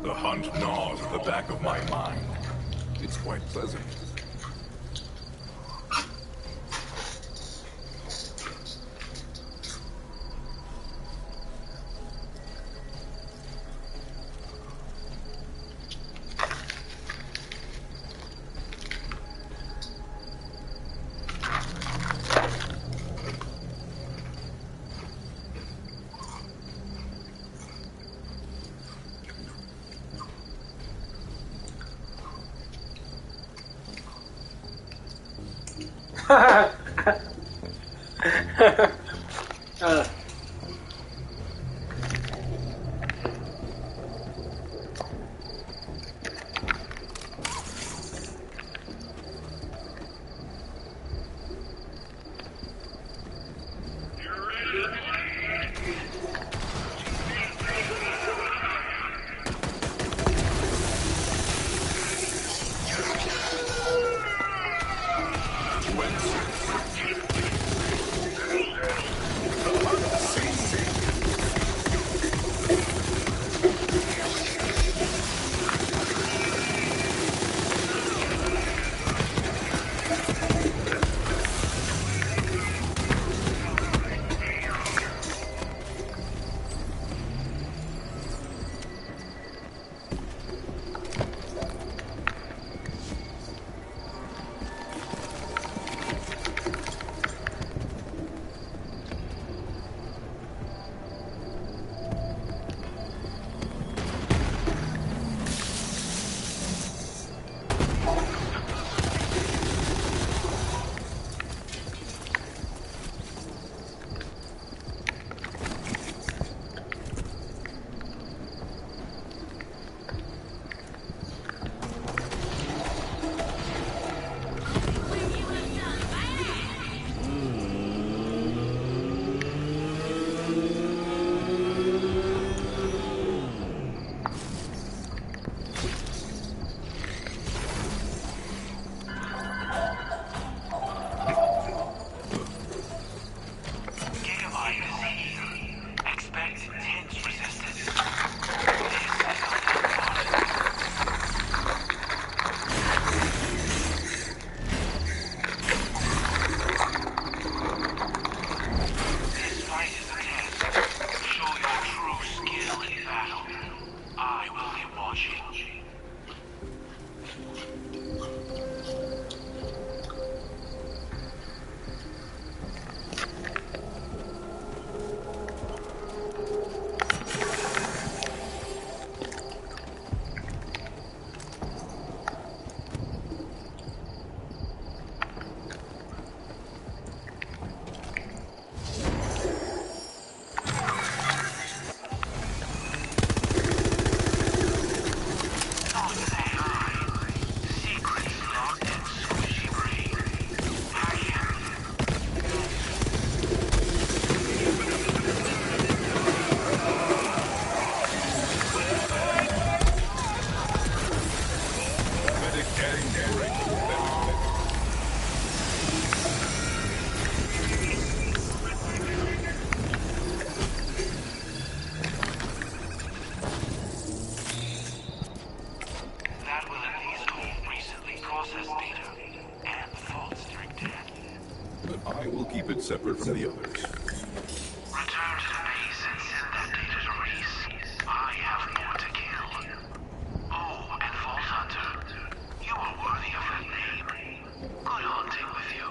E: The hunt gnaws at the back of my mind. It's quite pleasant. I will keep it separate from the others.
I: Return to the base and send that data to Reese. I have more to kill. Oh, and Vault Hunter, you are worthy of that name. Good hunting with you.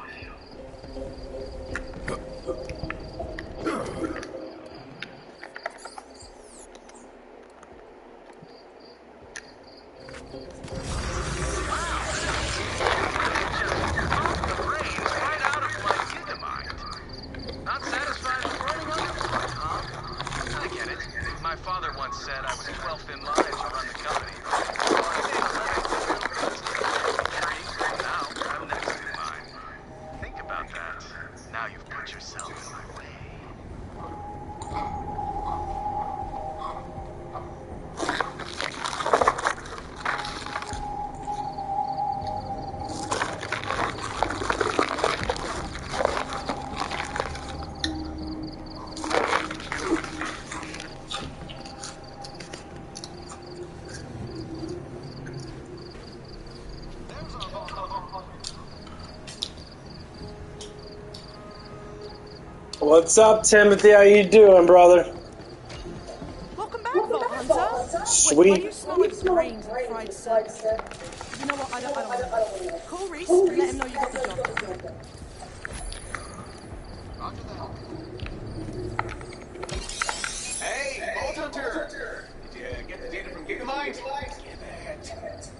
J: My father once said I was 12th in line to run the company. Now I'm next in line. Think about that. Now you've put yourself in my way.
A: What's up, Timothy? How you doing, brother?
D: Welcome back, Vault Hunter.
A: Sweet.
D: Wait, why do you smell like brains and fried circuitry? You know what? I don't want to know. Call Reese and let him know you got the job done.
J: Roger that.
G: Hey, Vault Hunter! Did you get the data from Gigamite? Give it.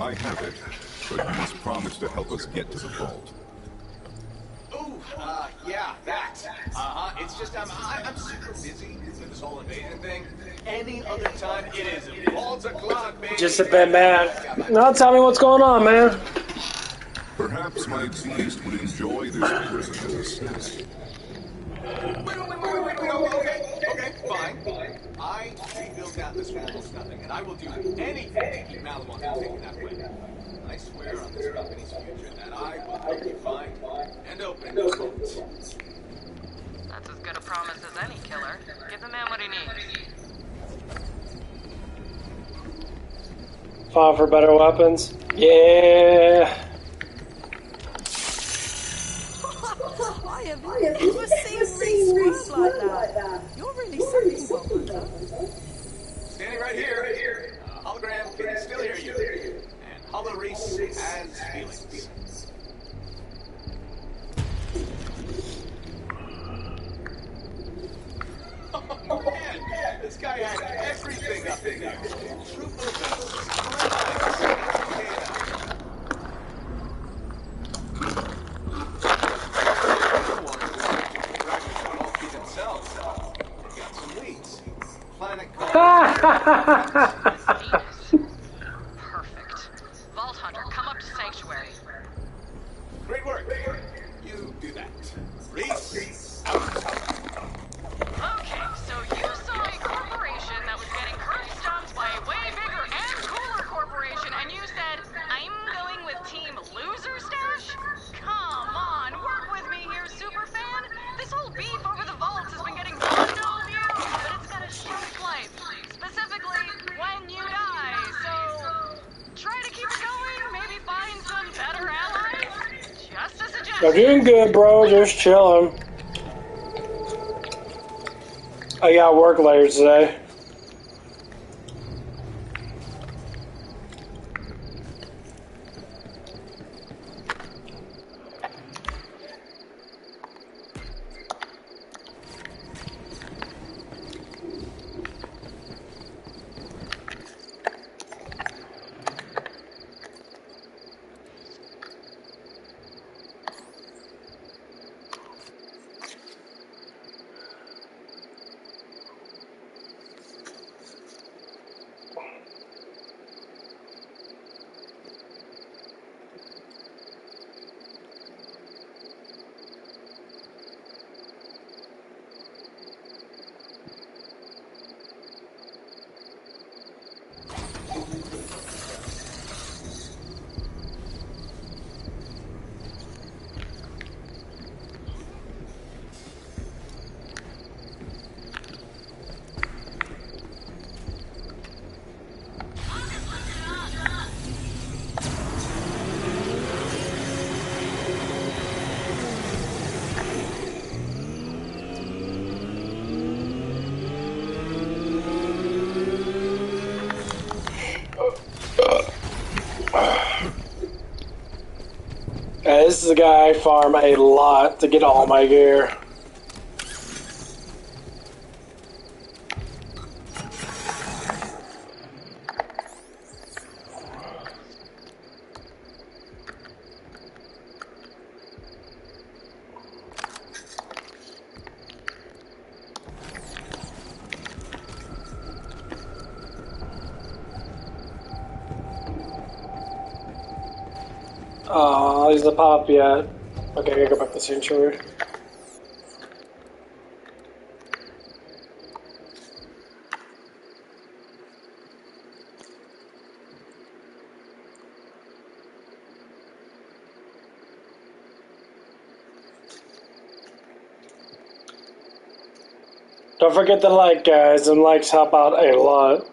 E: I have it, but you must promise to help us get to the vault.
G: Ooh, yeah, that. It's just I'm super busy with this whole invasion thing. Any other time, it is Vault o'clock, baby.
A: Just a bit mad. Now tell me what's going on, man.
E: Perhaps my beast would enjoy this person as a snack.
G: Wait, okay, fine. I rebuilt Atlas for almost nothing, and I will do anything to keep Maliwan from taking that way. I swear on this company's future that I will help you find and open the vault.
F: That's as good a promise as any killer. Give the man what he needs.
A: File for better weapons. Yeah.
D: I have never seen Reese swerve like that. You're really something, Vault Hunter.
G: Standing right here. Hologram can still hear you. And Hollow Reese has feelings. Oh man, this guy had everything up in there.
F: Perfect. Vault Hunter, come up to Sanctuary.
G: Great work. You do that. Reese, out.
F: Okay, so you saw a corporation that was getting curb stomped by a way bigger and cooler corporation, and you said, I'm going with Team Loser Stash? Come on, work with me here, superfan. This whole beef over the vaults has been getting no views, but it's got a shelf life. Specifically, when you die, so try to keep it going, maybe find some better allies? Just a suggestion.
A: I'm doing good, bro. Just chilling. I got work later today. This is a guy I farm a lot to get all my gear. Oh, he's a pop yet. Okay, I gotta go back to Sanctuary. Don't forget to like, guys, and likes help out a lot.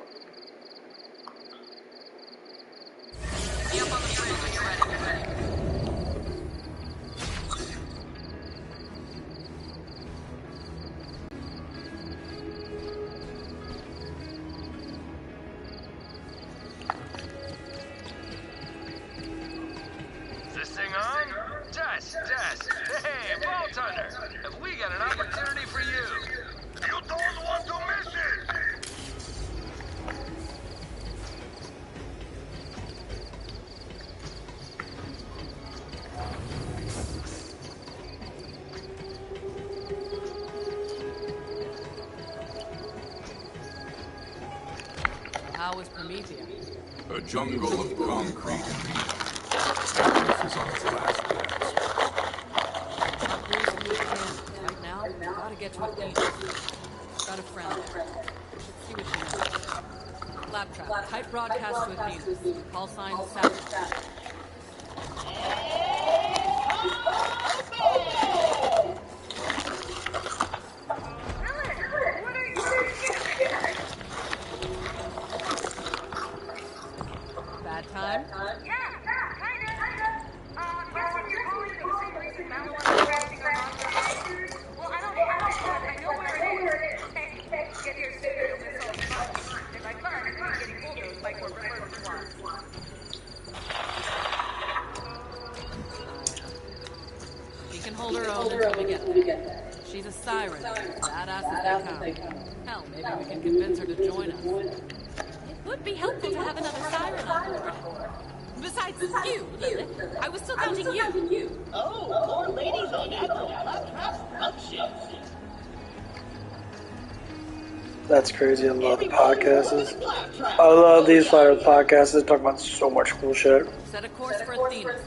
K: How was Promethea?
E: A jungle of concrete and meat. This is on its last gasp.
K: Right now, we gotta get to Athena. Got a friend there. Should see what she knows. Lab trap. Type broadcast to Athena. Call sign Savage. Bad time?
F: Yeah, kinda. I'm guessing you're calling for the same reason Mallow is crashing our monster. Well, I don't have it, but I know where it is. Hey, get here soon or you'll miss all the fun. And by fun, I mean getting bulldozed by corporate murder squads.
K: She can hold her own until we get there. She's a siren, badass as they come. Hell, maybe we can convince her to join us. It would be helpful to have another siren on board. Besides you, Lilith. I was still counting you.
L: Oh, more ladies on production.
A: That's crazy. I love the podcasts. I love these flat earth podcasts. They talk about so much cool shit.
K: Set a course for Athena.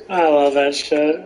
A: I love that shit.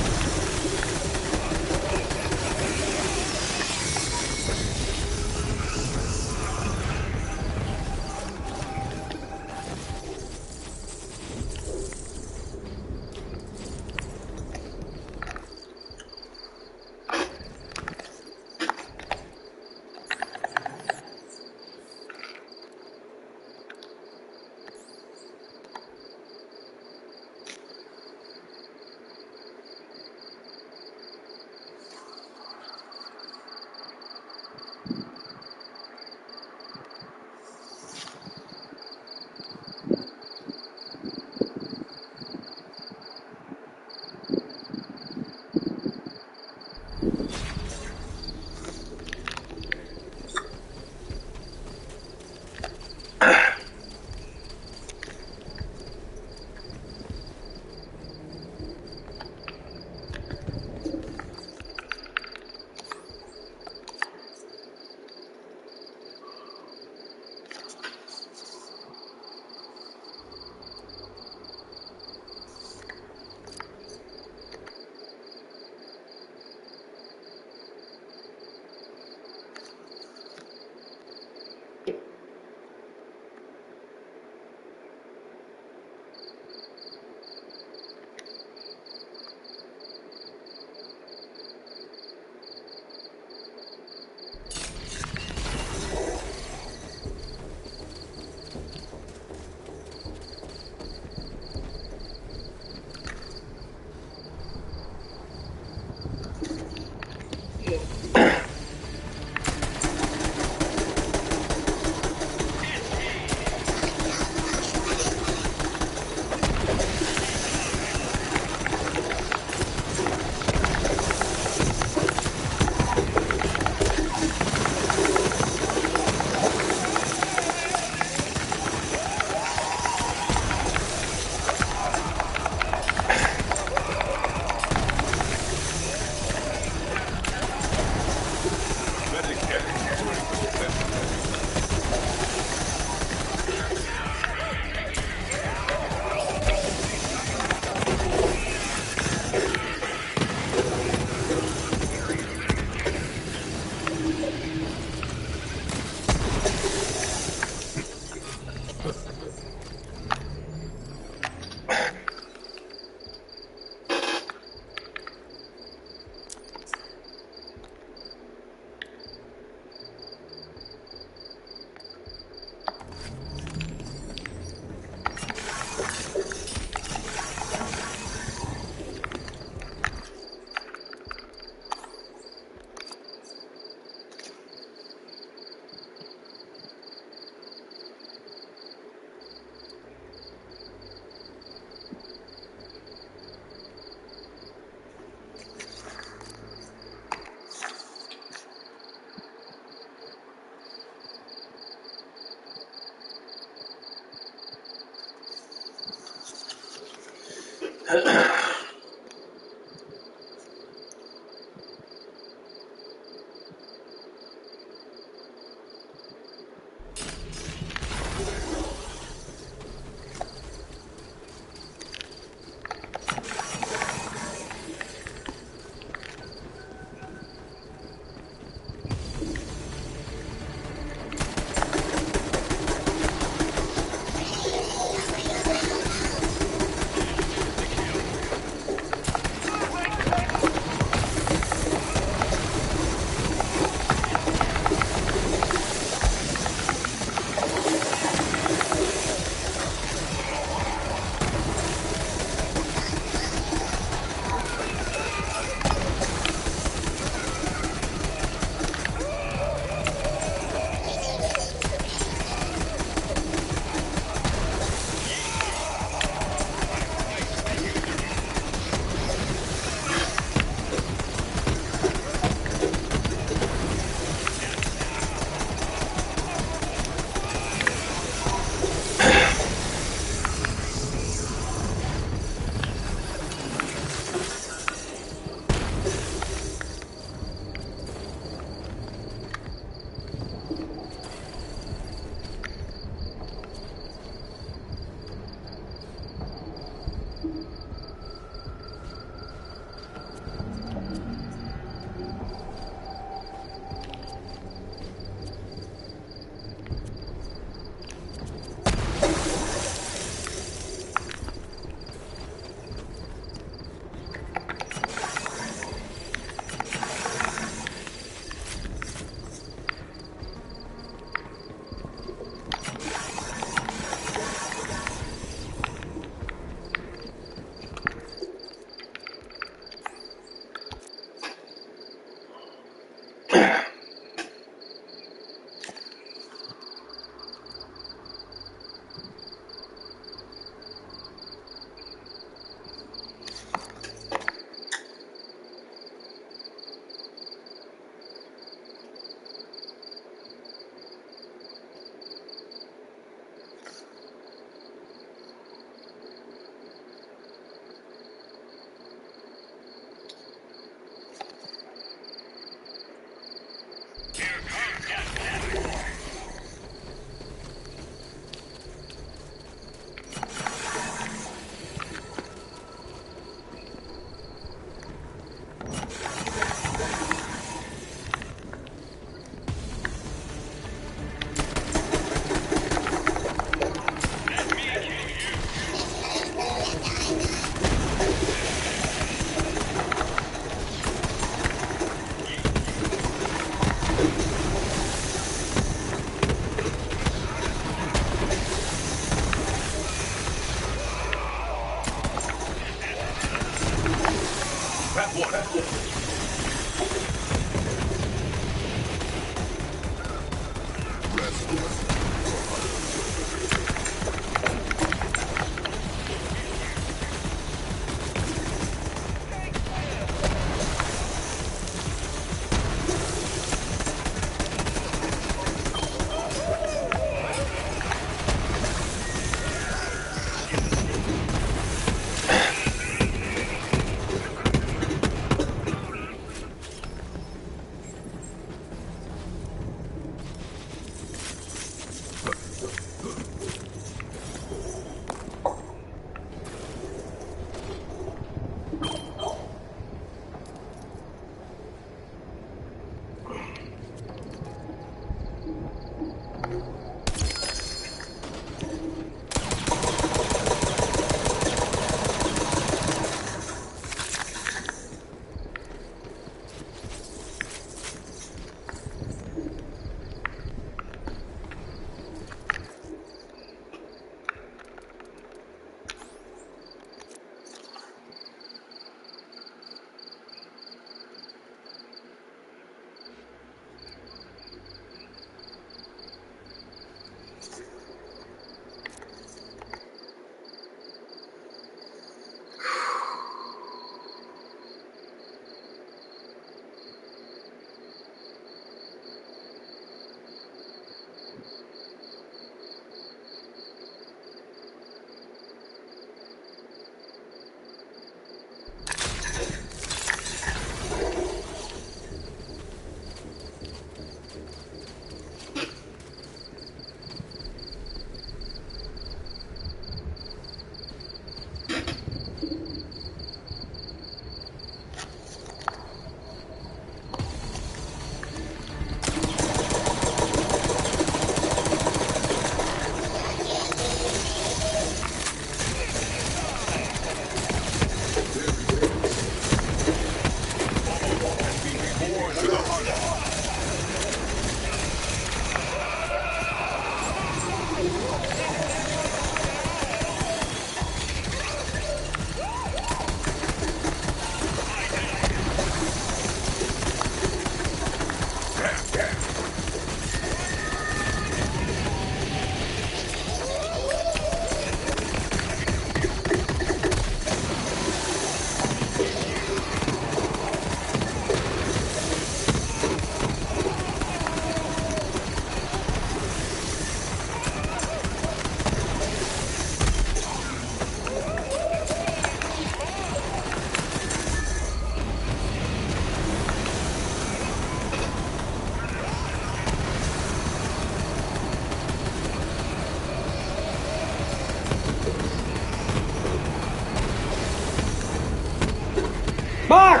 A: Mark!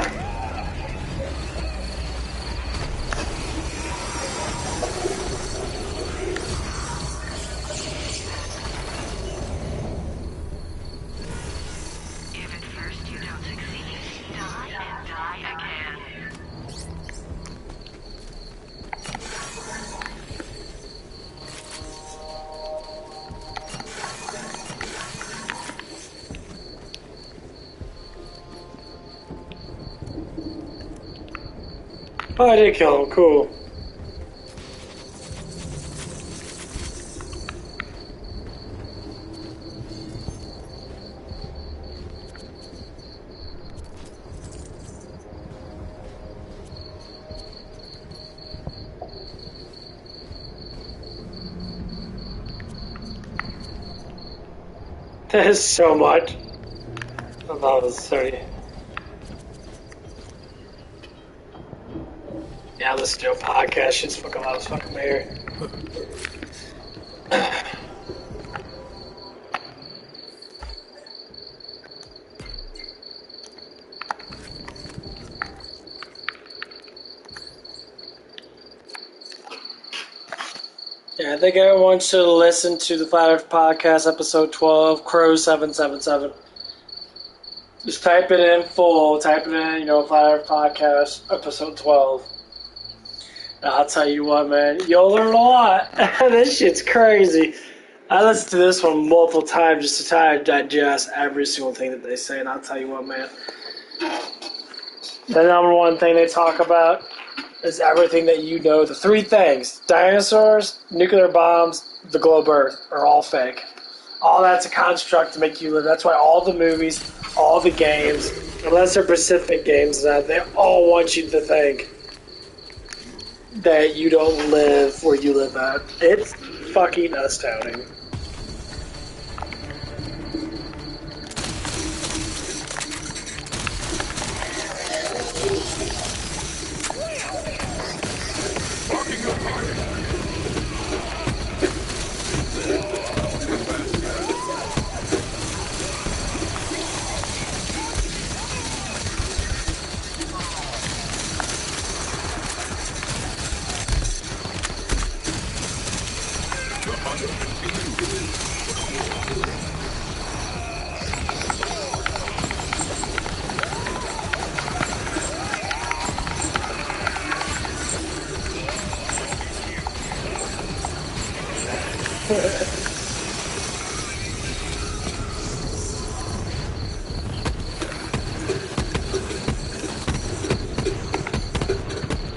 F: If at first you don't succeed, die and die again.
A: Oh, I did kill him. Cool. That is so much. I thought it was 30. Yeah, I listen to a podcast. Shit's fucking loud as fucking here. Yeah, I think everyone should listen to the Flat Earth Podcast, episode 12, Crow 777. Just type it in full, type it in, Flat Earth Podcast, episode 12. And I'll tell you what, man, you'll learn a lot. This shit's crazy. I listened to this one multiple times just to try to digest every single thing that they say, and I'll tell you what, man. The number one thing they talk about is everything that you know. The three things: dinosaurs, nuclear bombs, the globe Earth are all fake. All that's a construct to make you live. That's why all the movies, all the games, unless they're Pacific games, they all want you to think that you don't live where you live at. It's fucking astounding.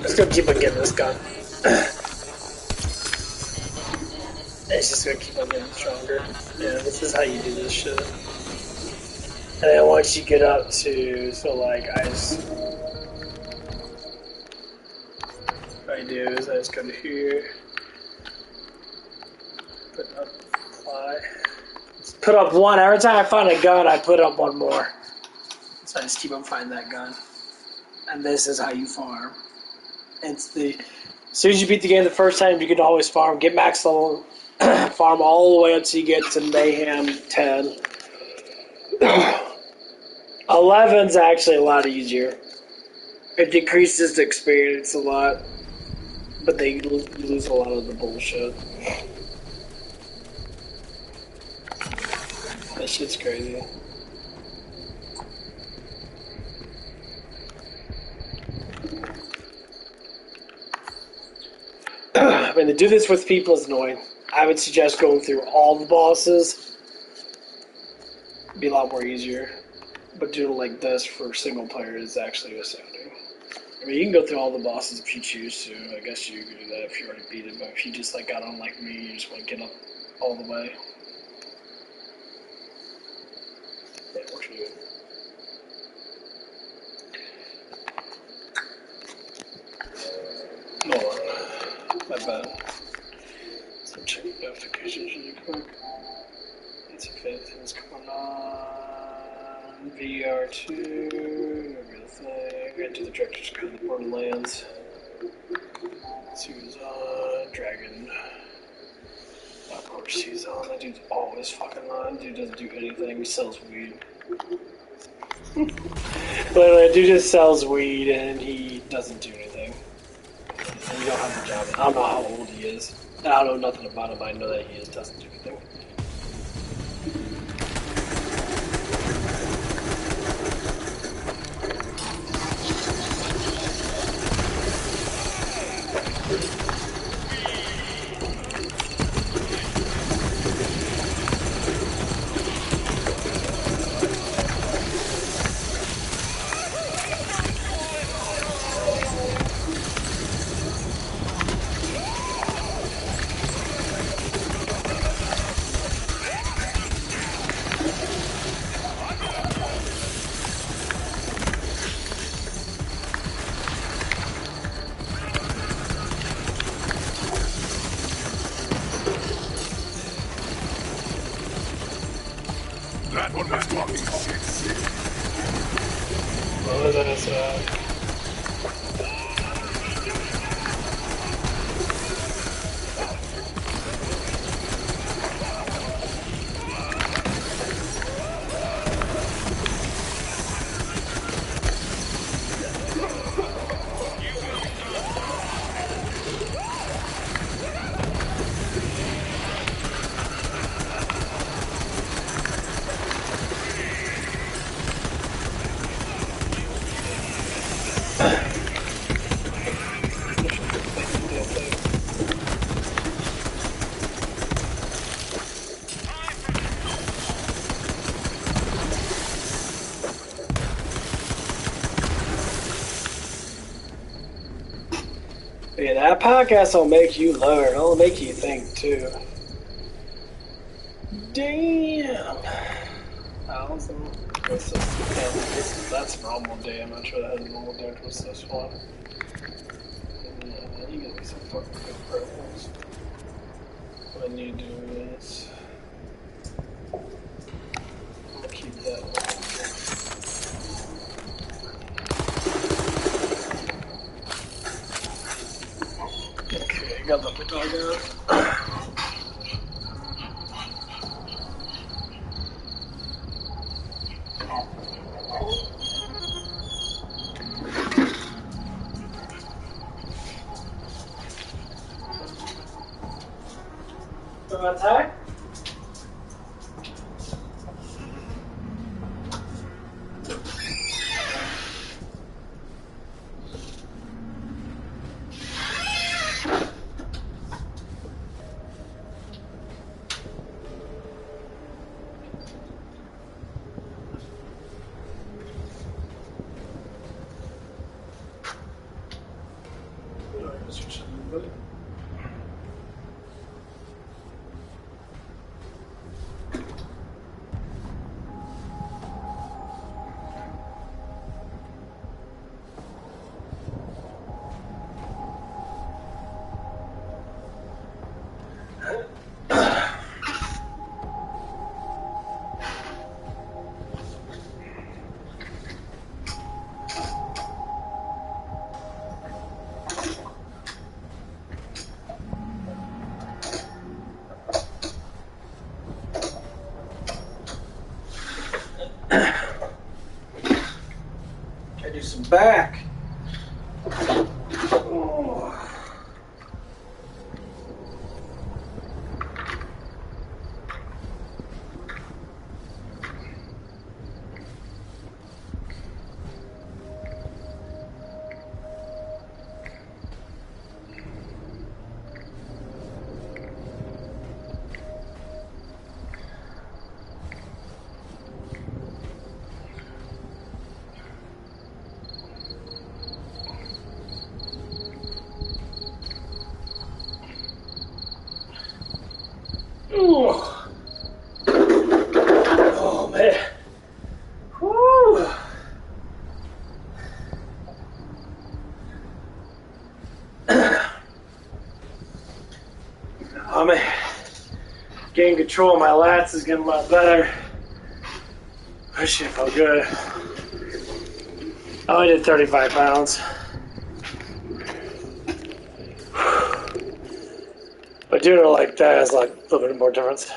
A: Let's go keep on getting this gun. It's just gonna keep on getting stronger. Yeah, this is how you do this shit. And then once you get up to, what I do is I just go to here, put up apply. Put up one. Every time I find a gun, I put up one more. So I just keep on finding that gun. And this is how you farm. As soon as you beat the game the first time, you can always farm. Get max level, farm all the way up till you get to Mayhem 10. 11's actually a lot easier. It decreases the experience a lot, but they lose a lot of the bullshit. That shit's crazy. I mean, to do this with people is annoying. I would suggest going through all the bosses. It'd be a lot more easier. But doing it like this for single player is actually astounding. I mean, you can go through all the bosses if you choose to. I guess you could do that if you already beat it. But if you just got on like me, you just want to get up all the way. Yeah, it works for you. Hold on. My bad. So I'm checking notifications really quick. Let's see if anything's going on. VR2, no real thing. I gotta do the director's cut of Borderlands. Let's see who's on. Dragon. Of course he's on. That dude's always fucking on. Dude doesn't do anything. He sells weed. Literally, that dude just sells weed and he doesn't do anything. And you don't have a job. I don't know how old he is. I don't know nothing about him. I know that he doesn't do anything.
E: That one was talking shit.
A: Oh, that's Yeah, that podcast will make you learn. It'll make you think too. Damn. That's normal damage. What has normal damage? What's this one? Yeah, you get me some fucking good purples. What I need to do is I'm gonna keep that one. Okay, got the dog out. Attack? I do some back. Oh. Oh man. Woo. Oh man. Getting control of my lats is getting a lot better. That shit felt good. I only did 35 pounds. But doing it like that is like a little bit more difference.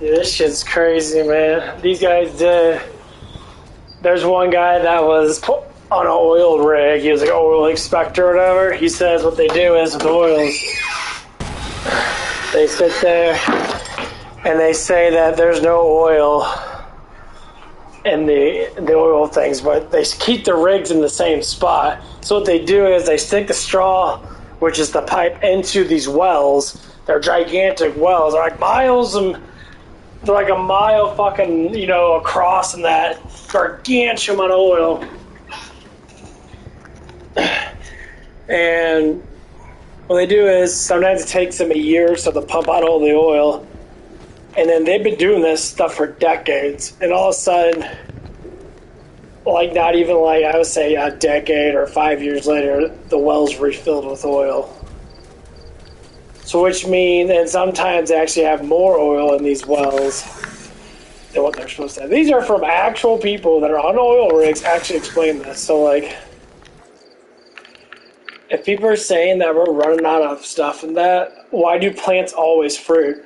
A: Dude, this shit's crazy, man. These guys did. There's one guy that was on an oil rig. He was like an oil inspector or whatever. He says what they do is with oils, they sit there and they say that there's no oil in the oil things, but they keep the rigs in the same spot. So what they do is they stick the straw, which is the pipe, into these wells. They're gigantic wells. They're like miles and they're like a mile fucking, across in that gargantuan amount of oil. And what they do is sometimes it takes them a year or so to pump out all the oil. And then they've been doing this stuff for decades. And all of a sudden, like not even like I would say a decade or 5 years later, the well's refilled with oil. So which means, and sometimes they actually have more oil in these wells than what they're supposed to have. These are from actual people that are on oil rigs actually explain this. So like, if people are saying that we're running out of stuff and that, why do plants always fruit?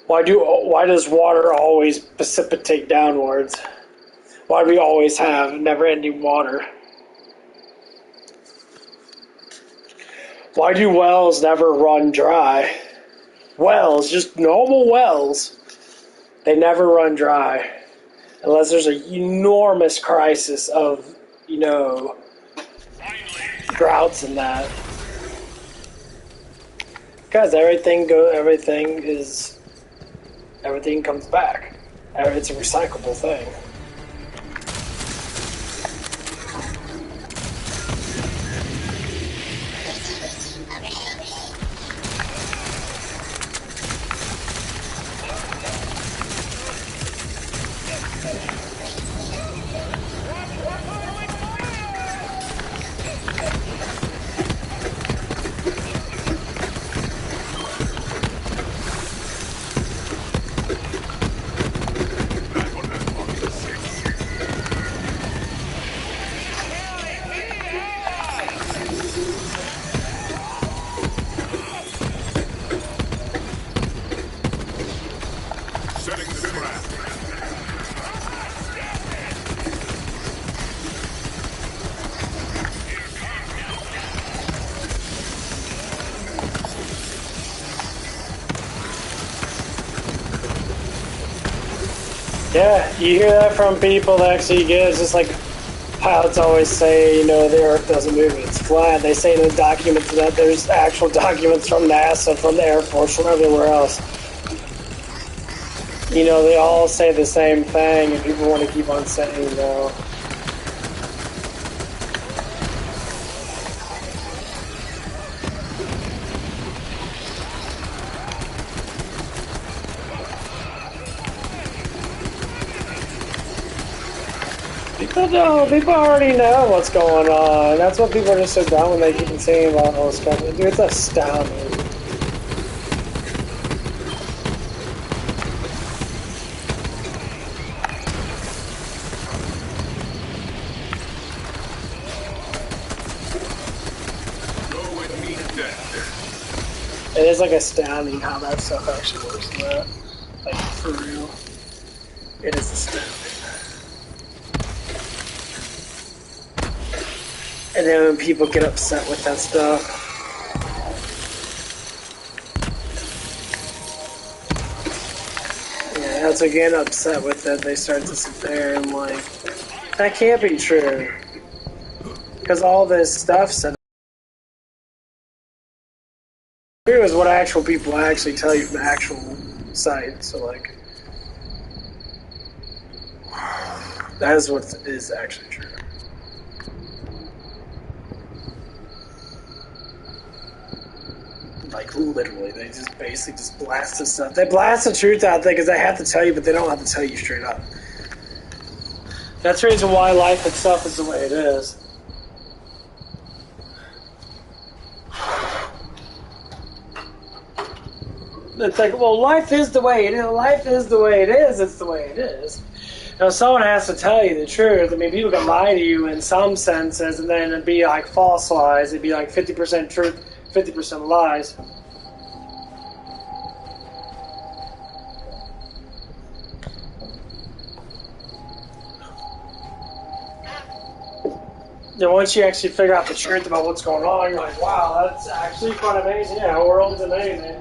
A: Why does water always precipitate downwards? Why do we always have never-ending water? Why do wells never run dry? Wells, just normal wells, they never run dry. Unless there's an enormous crisis of, droughts and that. Because everything comes back. It's a recyclable thing. Yeah, you hear that from people that actually get it. It's just like pilots always say, you know, the Earth doesn't move, it's flat. They say in the documents that there's actual documents from NASA, from the Air Force, from everywhere else. You know, they all say the same thing, and people want to keep on saying, you know. People know. People already know what's going on. That's what people are just so dumb when they keep saying about all this stuff. Dude, it's astounding. It is like astounding how that stuff actually works in that. Like, for real. It is astounding. And then when people get upset with that stuff, yeah, that's what getting upset with it. They start to sit there and like, that can't be true. Because all this stuff said true is what actual people actually tell you from the actual site. So like, that is what is actually true. Like, literally, they just basically just blast this stuff. They blast the truth out there because they have to tell you, but they don't have to tell you straight up. That's the reason why life itself is the way it is. It's like, well, life is the way it is. Life is the way it is. It's the way it is. Now, someone has to tell you the truth. I mean, people can lie to you in some senses, and then it'd be like false lies. It'd be like 50% truth, 50% lies. Then once you actually figure out the truth about what's going on, you're like, wow, that's actually quite amazing. Yeah, the world is amazing.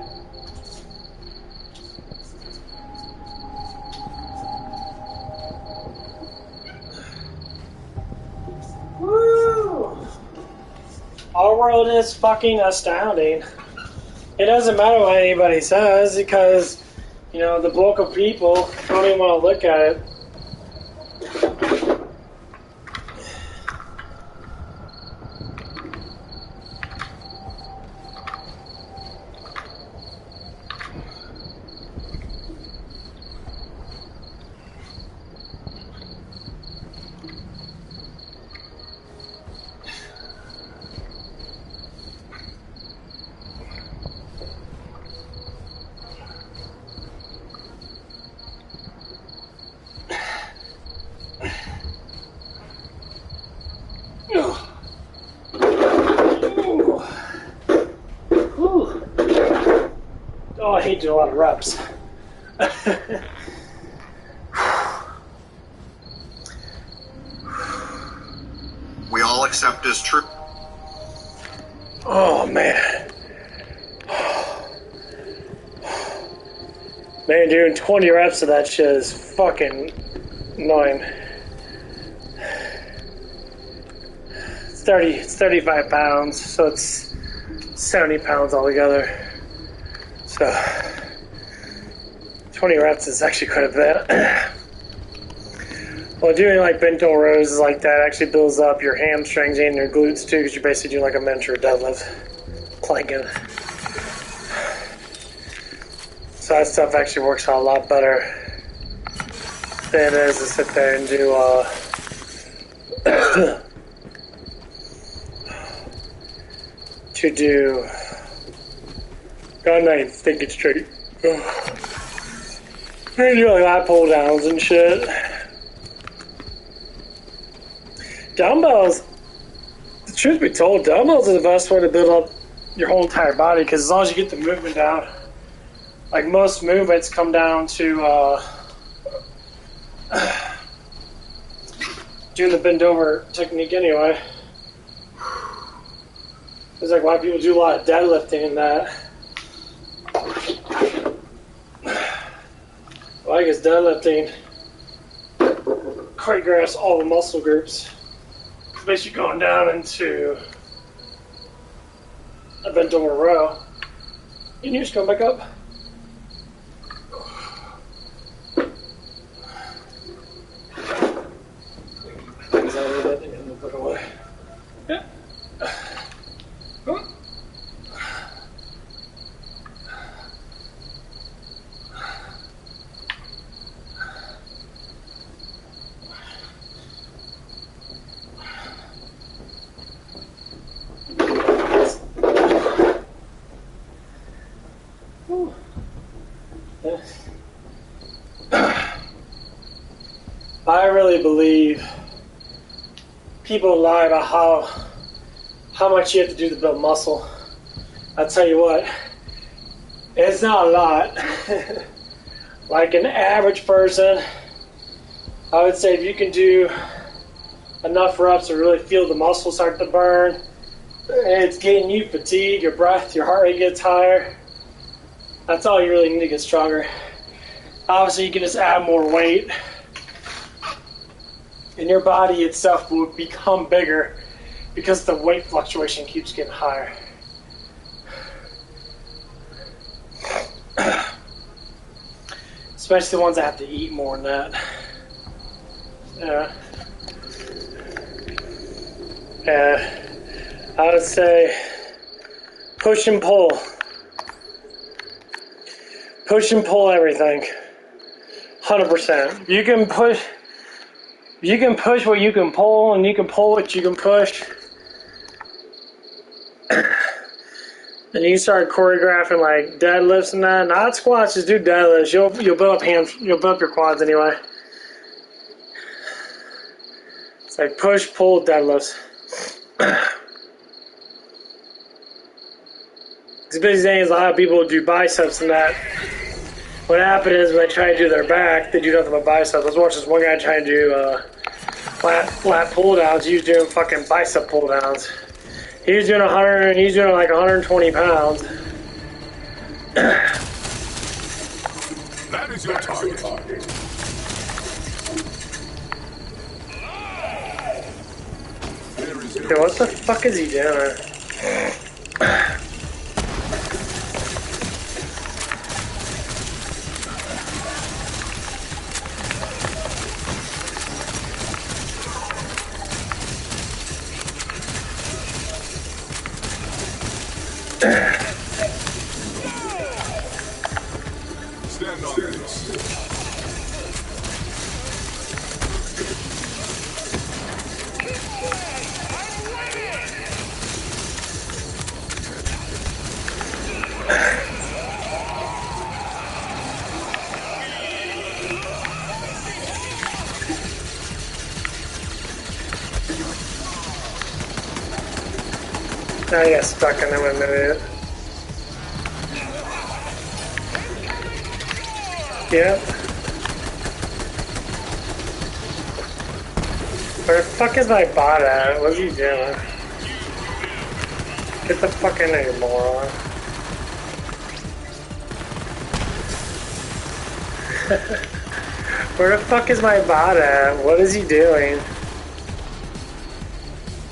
A: Woo! Our world is fucking astounding. It doesn't matter what anybody says because, you know, the bulk of people don't even want to look at it. Oh, I hate doing a lot of reps.
M: We all accept as true.
A: Oh, man. Man, doing 20 reps of that shit is fucking annoying. It's 35 pounds, so it's 70 pounds altogether. So, 20 reps is actually quite a bit. Well, doing like bento rows like that actually builds up your hamstrings and your glutes too, because you're basically doing like a miniature deadlift, planking. So that stuff actually works out a lot better than it is to sit there and do God, I think it's straight. I do like lat pull downs and shit. Dumbbells, the truth be told, dumbbells are the best way to build up your whole entire body because as long as you get the movement down, like most movements come down to doing the bend over technique anyway. It's like why people do a lot of deadlifting and that. Well, I guess deadlifting choreograph all the muscle groups. It's basically going down into a bent over row. And you just come back up. Is that a little bit? And put away. Yeah. I really believe people lie about how much you have to do to build muscle. I'll tell you what, it's not a lot. Like an average person, I would say if you can do enough reps to really feel the muscles start to burn, it's getting you fatigued, your breath, your heart rate gets higher. That's all you really need to get stronger. Obviously, you can just add more weight, and your body itself will become bigger because the weight fluctuation keeps getting higher. Especially the ones that have to eat more than that. I would say push and pull. Push and pull everything. 100%. You can push what you can pull, and you can pull what you can push. And you start choreographing like deadlifts and that. Not squats, just do deadlifts. You'll build up your quads anyway. It's like push, pull, deadlifts. It's busy days. A lot of people do biceps and that. What happened is when they try to do their back, they do nothing but biceps. Let's watch this one guy try to do flat pull downs. He was doing fucking bicep pull downs. He was doing 100, and he's doing like 120 pounds.
E: That is your target.
A: Dude, what the fuck is he doing?
E: Stand on this.
A: I got stuck in there with a minute. Yep. Where the fuck is my bot at? What's he doing? Get the fuck in there, you moron. Where the fuck is my bot at? What is he doing?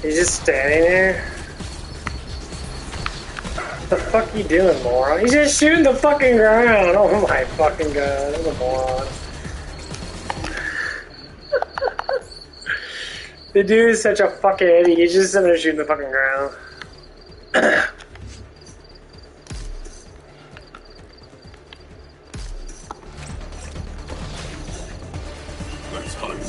A: He's just standing there? What the fuck you doing, moron? He's just shooting the fucking ground! Oh my fucking god, I'm a moron. The dude is such a fucking idiot, he's just sitting there shooting the fucking ground.
E: Let's hunt.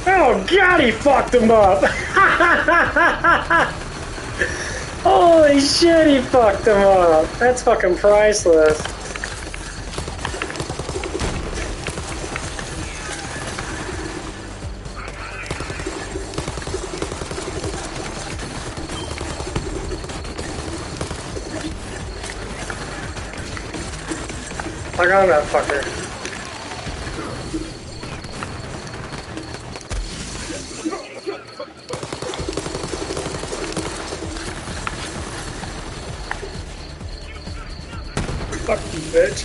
A: Oh god, he fucked him up! Holy shit, he fucked him up! That's fucking priceless. I got that fucker. bitch.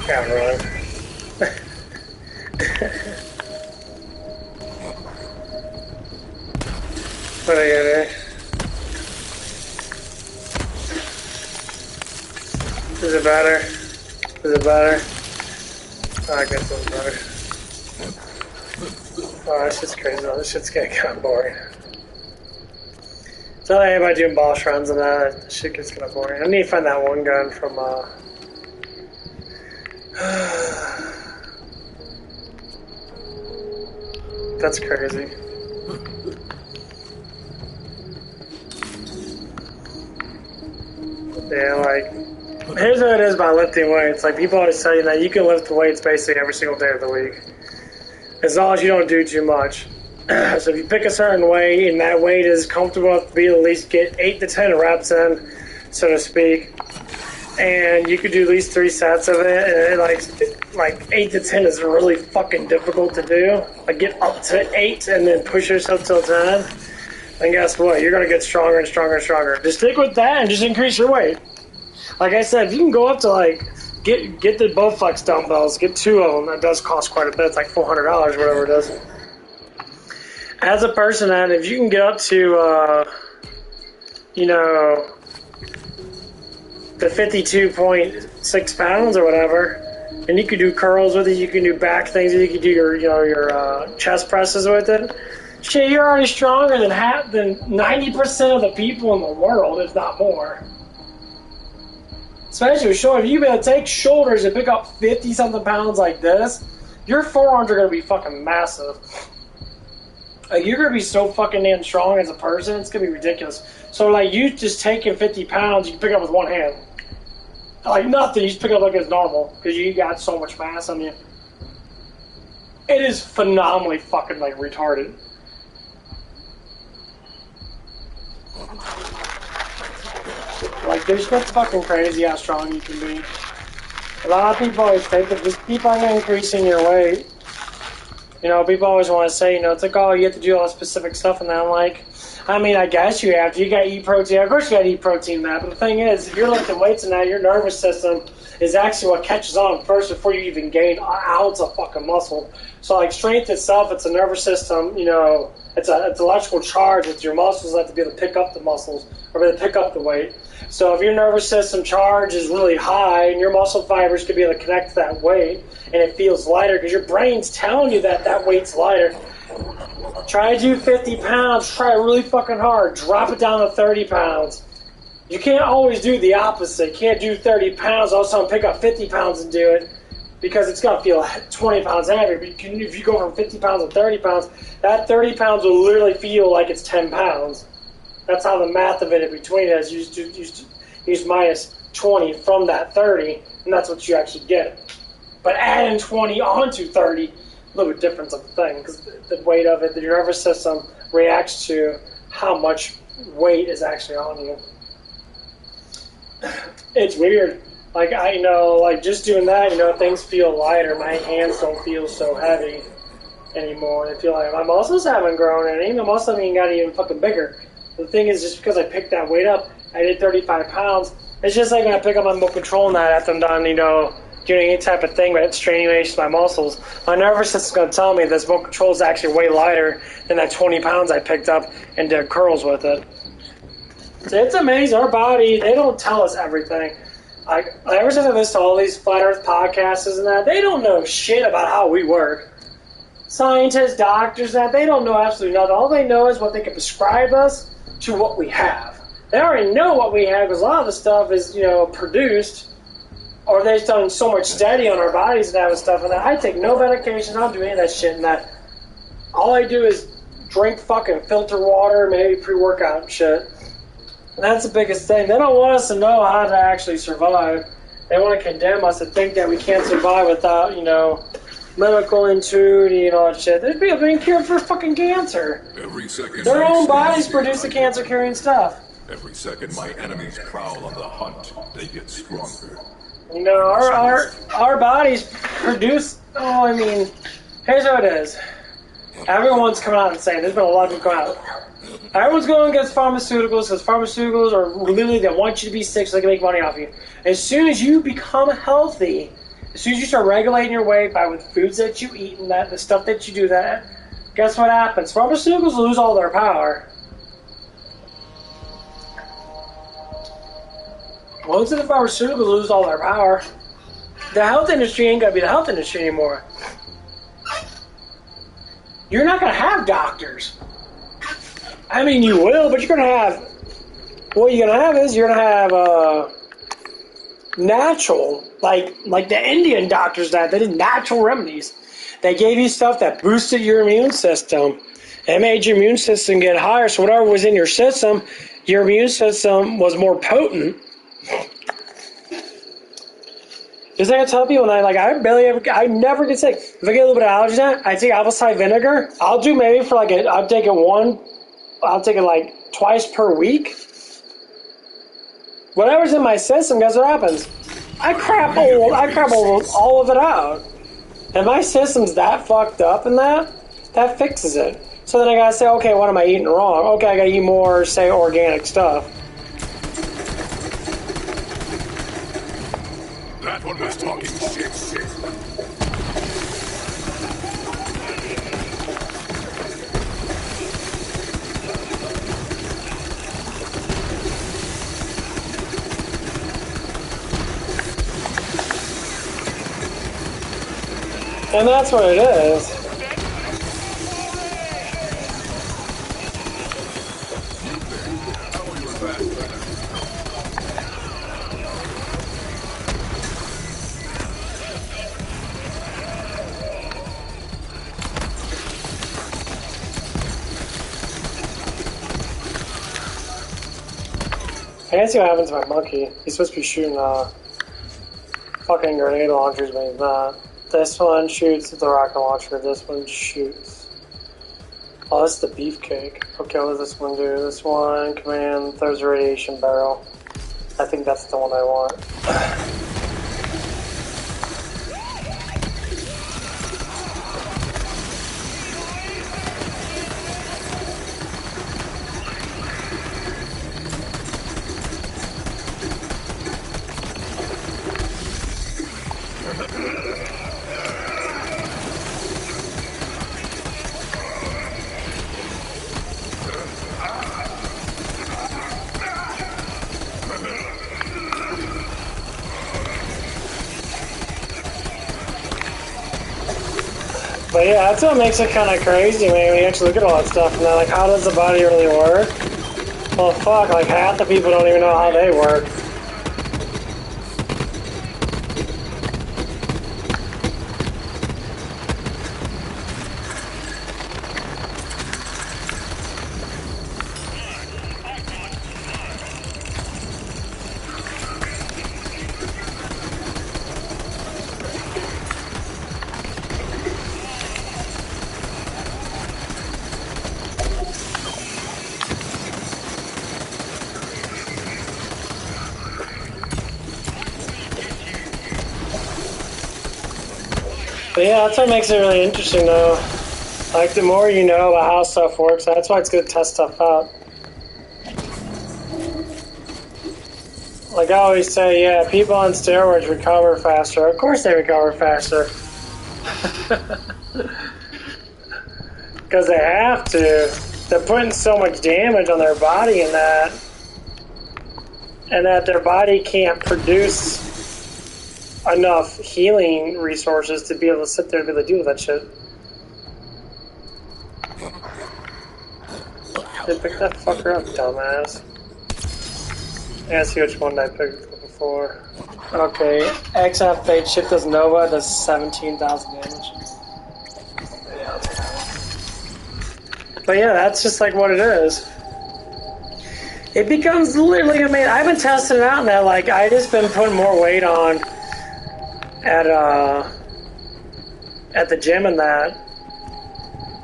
A: Can't run. What do I get here? Is it better? Is it better? Oh, I guess it's better. Oh, this shit's crazy though. This shit's getting kind of boring. So anybody doing boss runs and that, shit gets kind of boring. I need to find that one gun from, That's crazy. Yeah, like, here's what it is about lifting weights. Like, people always tell you that you can lift weights basically every single day of the week, as long as you don't do too much. So if you pick a certain weight and that weight is comfortable enough to be at least get 8 to 10 reps in, so to speak, and you could do at least 3 sets of it, and like 8 to 10 is really fucking difficult to do. Like, get up to 8 and then push yourself till 10. And guess what? You're going to get stronger and stronger and stronger. Just stick with that and just increase your weight. Like I said, if you can go up to, like, get the Bowflex dumbbells, get 2 of them. That does cost quite a bit. It's like $400, whatever it is. As a person, and if you can get up to, the 52.6 pounds or whatever, and you can do curls with it, you can do back things, you can do your chest presses with it. Shit, you're already stronger than 90% of the people in the world, if not more. Especially with shoulders. If you able to take shoulders and pick up 50-something pounds like this, your forearms are going to be fucking massive. Like, you're going to be so fucking damn strong as a person, it's going to be ridiculous. So, like, you just taking 50 pounds, you can pick up with one hand. Like, nothing, you just pick up like it's normal, because you got so much mass on you. It is phenomenally fucking, like, retarded. Like, there's just fucking crazy how strong you can be. A lot of people always think that just keep on increasing your weight. You know, people always want to say, it's like, oh, you have to do all this specific stuff, and I'm like, I mean, I guess you have to. You got to eat protein. Of course you got to eat protein, Matt. But the thing is, if you're lifting weights and that, your nervous system is actually what catches on first before you even gain an ounce of fucking muscle. So, like, strength itself, it's a nervous system, it's electrical charge with your muscles that have to be able to pick up the muscles or be able to pick up the weight. So if your nervous system charge is really high and your muscle fibers can be able to connect to that weight and it feels lighter because your brain's telling you that that weight's lighter. Try to do 50 pounds, try really fucking hard, drop it down to 30 pounds. You can't always do the opposite. You can't do 30 pounds, all of a sudden pick up 50 pounds and do it because it's going to feel 20 pounds heavier. But if you go from 50 pounds to 30 pounds, that 30 pounds will literally feel like it's 10 pounds. That's how the math of it in between is. Use minus 20 from that 30, and that's what you actually get. But adding 20 onto 30, a little bit different of the thing, because the weight of it, the nervous system reacts to how much weight is actually on you. It's weird. Like, I know, like, just doing that, things feel lighter. My hands don't feel so heavy anymore. They feel like my muscles haven't grown any. The muscles haven't even got even fucking bigger. The thing is, just because I picked that weight up, I did 35 pounds. It's just like when I pick up my remote control and that after I'm done, doing any type of thing, but it's straining my muscles. My nervous system's going to tell me this remote control is actually way lighter than that 20 pounds I picked up and did curls with it. So it's amazing. Our body, they don't tell us everything. Like, ever since I listened to all these Flat Earth podcasts and that, they don't know shit about how we work. Scientists, doctors, they don't know absolutely nothing. All they know is what they can prescribe us to what we have. They already know what we have because a lot of the stuff is, produced, or they've done so much study on our bodies and that and stuff. And that I take no medication. I don't do any of that shit. And that all I do is drink fucking filter water, maybe pre-workout and shit. And that's the biggest thing. They don't want us to know how to actually survive. They want to condemn us to think that we can't survive without, medical intuition and all that shit. There's people being cured for fucking cancer.
E: Every second
A: Their own bodies produce the cancer-carrying stuff.
E: Every second my enemies prowl on the hunt, they get stronger.
A: Our bodies produce. Here's how it is. Everyone's coming out and saying there's been a lot of people coming out. Everyone's going against pharmaceuticals because pharmaceuticals are literally they want you to be sick so they can make money off you. As soon as you become healthy, as soon as you start regulating your weight by with foods that you eat and the stuff that you do, guess what happens? Pharmaceuticals lose all their power. Once the pharmaceuticals lose all their power, the health industry ain't gonna be the health industry anymore. You're not gonna have doctors. You will, but you're gonna have. What you're gonna have is you're gonna have natural, like the Indian doctors that they did natural remedies. They gave you stuff that boosted your immune system. It made your immune system get higher. So whatever was in your system, your immune system was more potent. Just like I tell people, I never get sick. If I get a little bit of allergy, I take apple cider vinegar. I'll do maybe for I'll take it twice per week. Whatever's in my system, guess what happens? I crap all of it out. And my system's that fucked up and that fixes it. So then I gotta say, okay, what am I eating wrong? Okay, I gotta eat more, say, organic stuff.
E: That one was talking shit.
A: And that's what it is. I can't see what happens to my monkey. He's supposed to be shooting fucking grenade launchers, but he's not. This one shoots the rocket launcher. This one shoots. Oh, that's the beefcake. Okay, what does this one do? This one, command, throws a radiation barrel. I think that's the one I want. But yeah, that's what makes it kind of crazy, man, when you actually look at all that stuff, and then, how does the body really work? Well, fuck, half the people don't even know how they work. But yeah, that's what makes it really interesting, though. The more you know about how stuff works, that's why it's good to test stuff out. I always say, yeah, people on steroids recover faster. Of course they recover faster. Because they have to. They're putting so much damage on their body and that their body can't produce enough healing resources to be able to sit there and be able to deal with that shit. They picked that fucker up, dumbass. Yeah, see which one I picked before. Okay, XF Fate Shift does Nova, does 17,000 damage. Yeah, But yeah, that's just like what it is. It becomes literally amazing. I've been testing it out now. Like, I just been putting more weight on at the gym and that.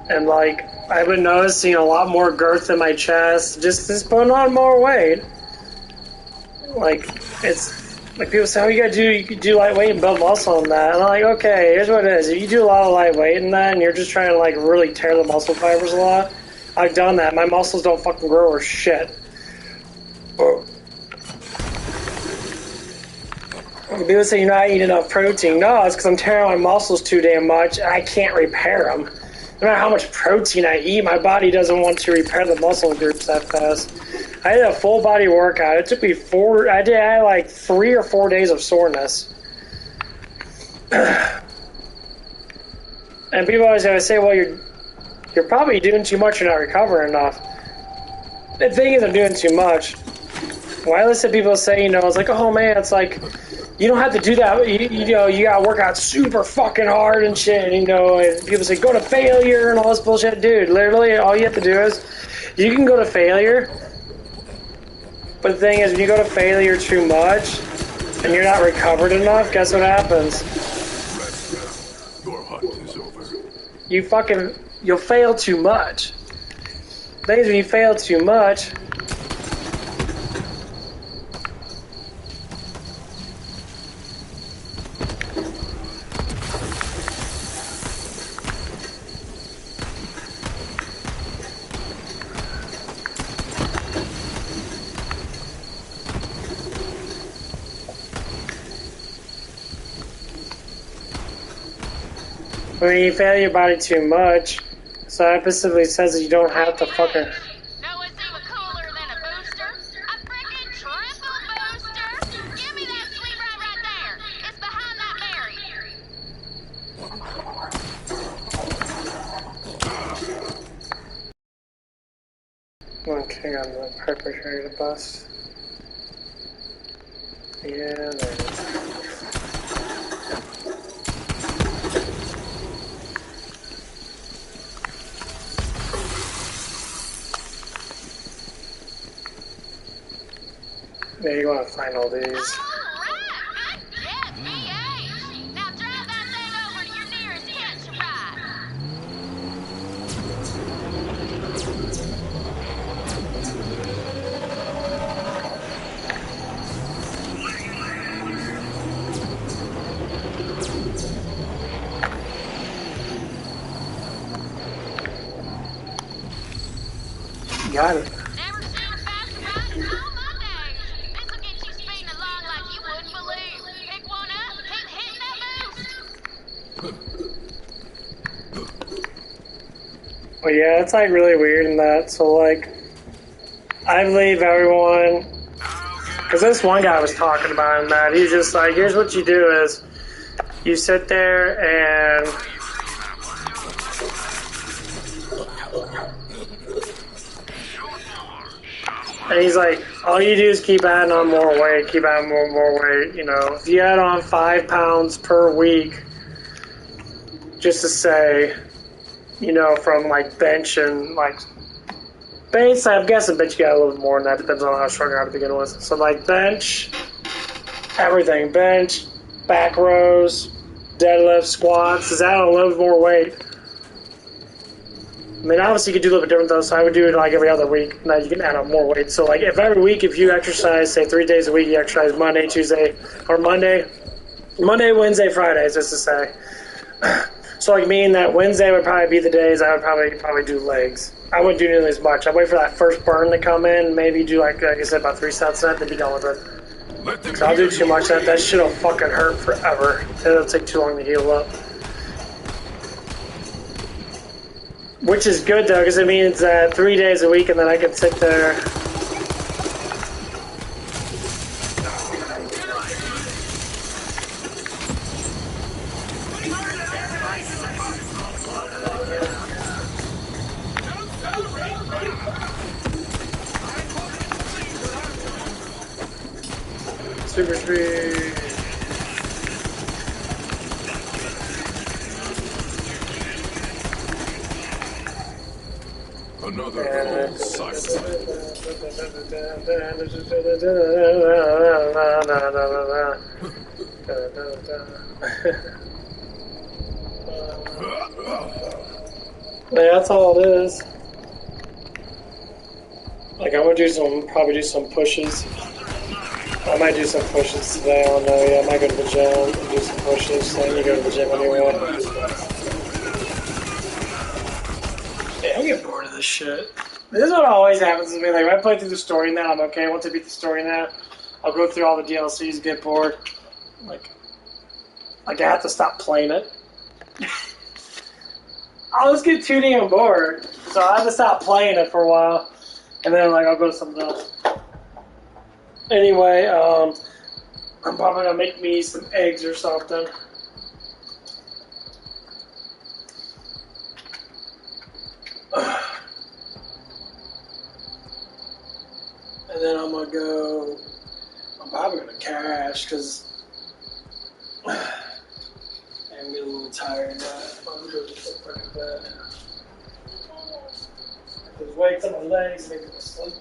A: And like, I've been noticing a lot more girth in my chest. Just putting on more weight. Like, it's like people say, oh, you could do lightweight and build muscle in that. And I'm like, okay, here's what it is. If you do a lot of lightweight in that and you're just trying to like really tear the muscle fibers a lot, I've done that. My muscles don't fucking grow or shit. People say you're not eating enough protein. No, it's because I'm tearing my muscles too damn much and I can't repair them. No matter how much protein I eat, my body doesn't want to repair the muscle groups that fast. I did a full body workout. It took me I had like 3 or 4 days of soreness. And people always say, well, you're probably doing too much, you're not recovering enough. The thing is, I'm doing too much. When I listen to people say, it's like, oh man, it's like, you don't have to do that. You gotta work out super fucking hard and shit, and people say, go to failure and all this bullshit. Dude, literally, all you have to do is, you can go to failure, but the thing is, when you go to failure too much, and you're not recovered enough, guess what happens?
E: Your hunt is over.
A: You'll fail too much. The thing is, when you fail too much, when you fail your body too much, so that specifically says that you don't have to fucking...
F: Know what's even cooler than a booster? A freaking triple booster! Give me that sweet right there! It's behind that berry!
A: Okay, on the perpetrator bus. Yeah, there it is. Yeah, you want to find all these.
F: Yes, BH! Now drive that thing over to your nearest catch ride.
A: Got it.
F: Never seen faster riding on Mondays. This'll get you speeding along like you wouldn't believe. Pick one up, keep hitting that boost.
A: Well, yeah, it's like really weird in that. So, like, I believe everyone. Because this one guy was talking about in that. He's just like, here's what you do is you sit there and. And he's like, all you do is keep adding on more weight, keep adding more weight. If you add on 5 pounds per week, just to say, from like bench and like bench, I'm guessing bench you got a little bit more than that, depends on how strong you are to begin with. So like bench, everything, bench, back rows, deadlift, squats, is add on a little bit more weight. I mean, obviously you could do a little bit different though, so I would do it like every other week. Now you can add on more weight. So like if every week, if you exercise, say 3 days a week, you exercise Monday, Tuesday, or Monday, Wednesday, Fridays, just to say. So like meaning that Wednesday would probably be the days I would probably do legs. I wouldn't do nearly as much. I'd wait for that first burn to come in, maybe do like I said, about 3 sets of that, then be done with it. So I'll do too much of that. That shit'll fucking hurt forever. It'll take too long to heal up. Which is good though, because it means that 3 days a week and then I can sit there. Super speed.
E: Another cold sight.
A: Yeah, that's all it is. Like, I'm gonna probably do some pushes. I might do some pushes today, I don't know. Yeah, I might go to the gym and do some pushes. So I need to go to the gym anyway. Yeah, I'm getting bored of this shit. This is what always happens to me. Like, when I play through the story now, I'm okay. Once I beat the story now, I'll go through all the DLCs, get bored. Like I have to stop playing it. I'll just get too damn bored. So I have to stop playing it for a while. And then, like, I'll go to something else. Anyway, I'm probably gonna make me some eggs or something. And then I'm gonna go. I'm probably gonna cash because I'm getting a little tired now. I'm gonna go to the fucking bed. There's weights on my legs, maybe I'll sleep.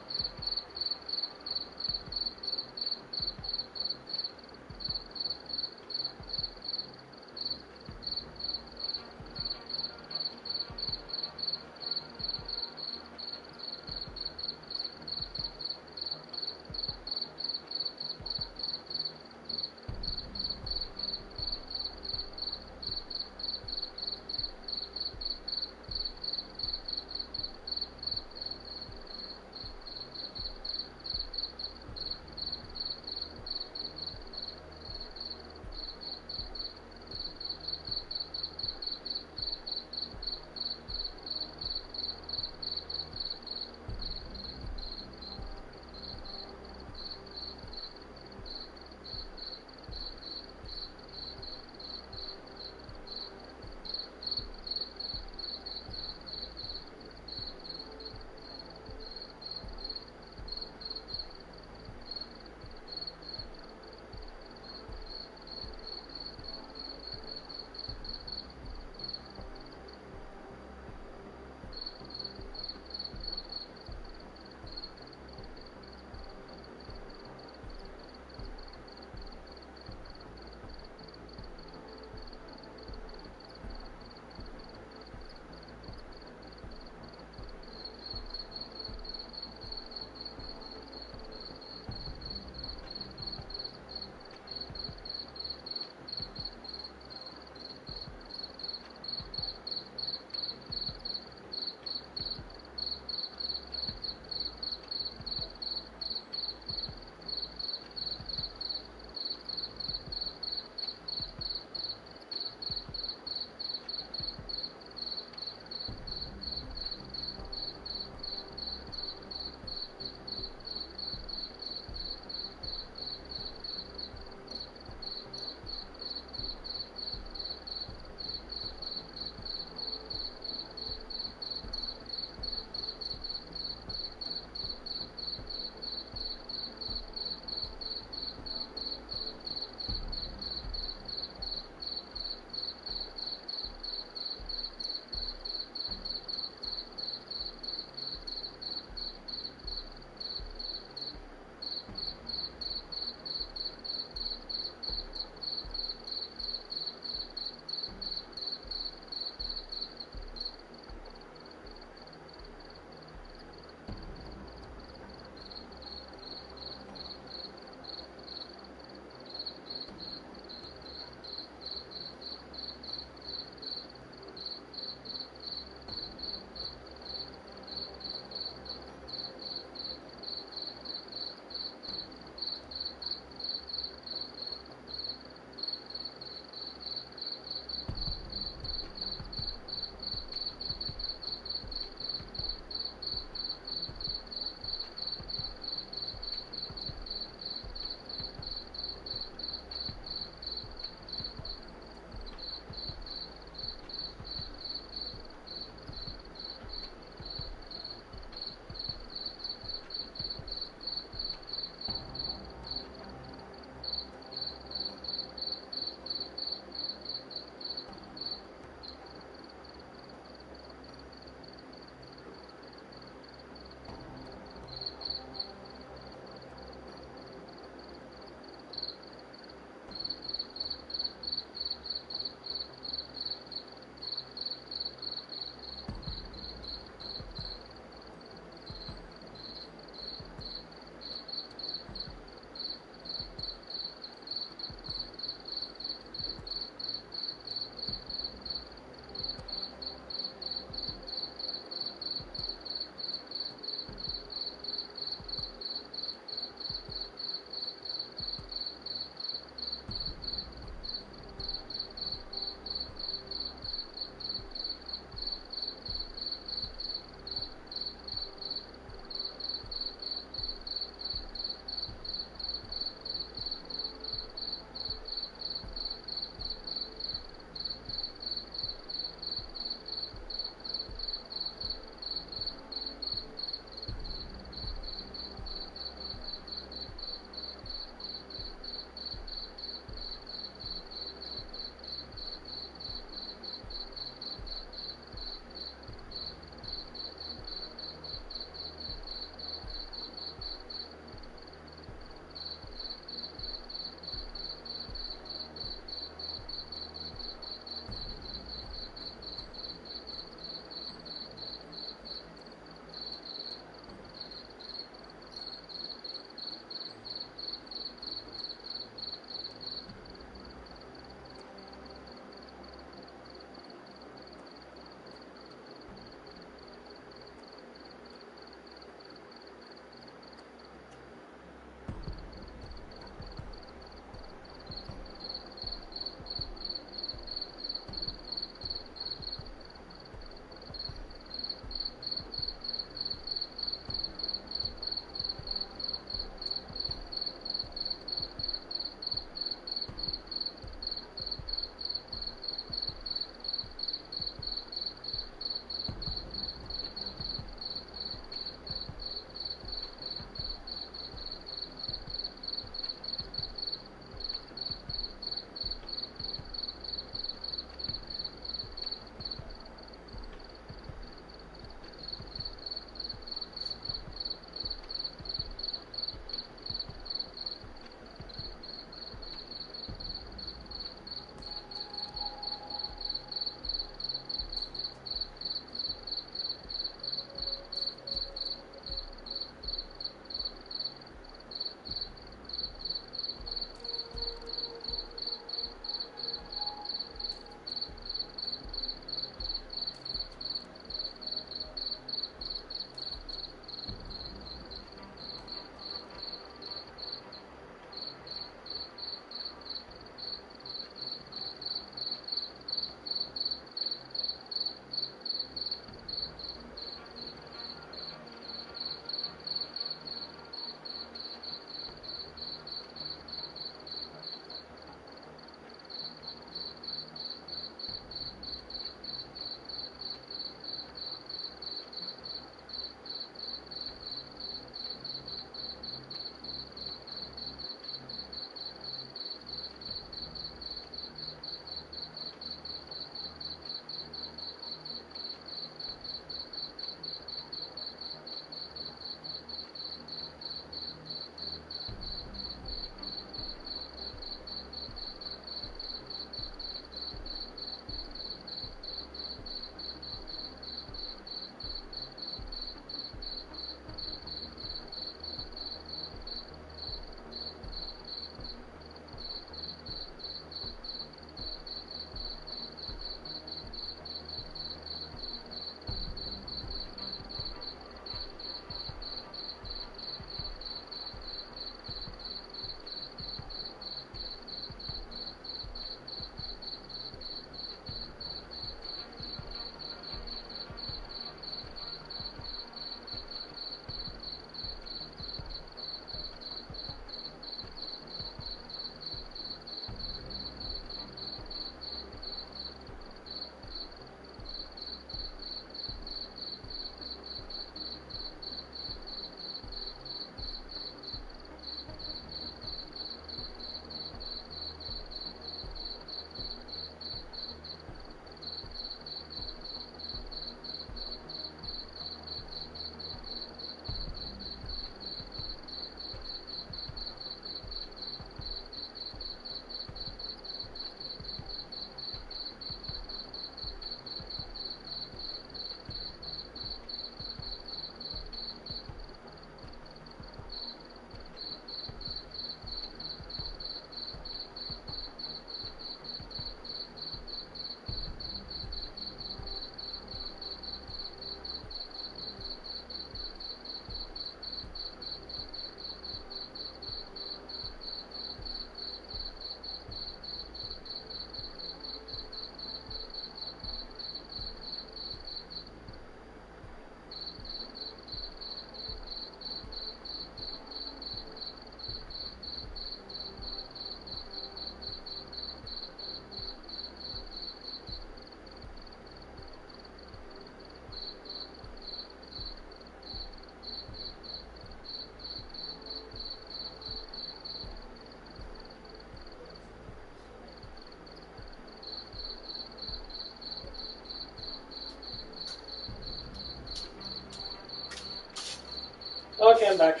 A: I'm back.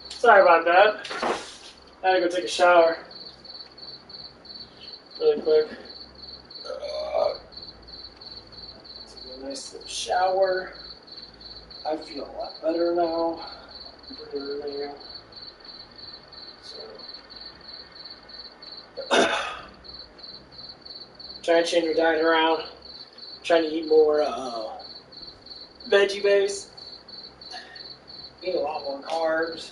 A: Sorry about that. I had to go take a shower. Really quick. Took a nice little shower. I feel a lot better now. So, trying to change your diet around. Trying to eat more veggie based. Eat a lot more carbs.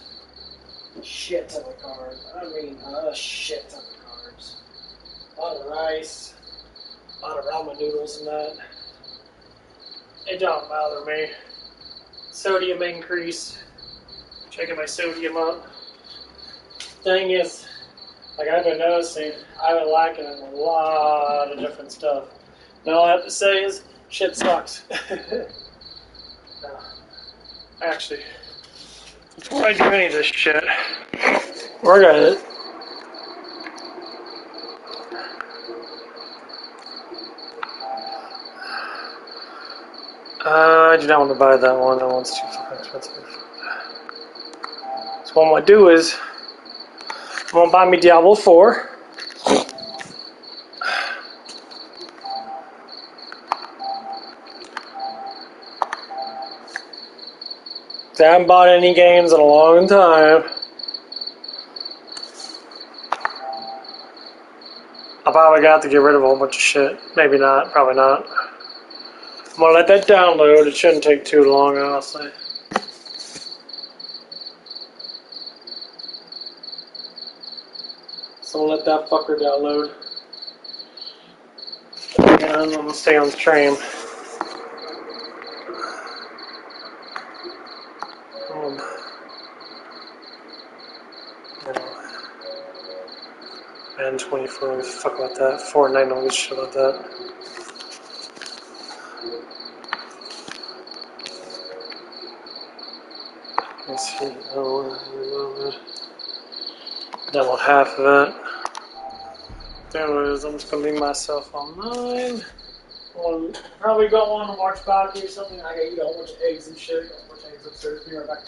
A: Shit ton of carbs. I mean, a shit ton of carbs. A lot of rice. A lot of ramen noodles and that. It don't bother me. Sodium increase. Checking my sodium up. Thing is, like I've been noticing, I've been lacking in a lot of different stuff. And all I have to say is, shit sucks. No. Actually, before I do any of this shit, we're gonna. I do not want to buy that one. That one's too fucking expensive. So what I'm gonna do is, I'm gonna buy me Diablo 4. I haven't bought any games in a long time. I'll probably have to get rid of a whole bunch of shit. Maybe not. Probably not. I'm gonna let that download. It shouldn't take too long, honestly. So I'm gonna let that fucker download. And I'm gonna stay on the train. And 24, fuck about that. Fortnite, don't give a shit about that. Let's see. Demo half of it. Anyways, I'm just gonna leave myself online. I'll probably go on and watch Baki or something. I gotta eat a whole bunch of eggs and shit. Got a bunch of eggs upstairs. Be right back.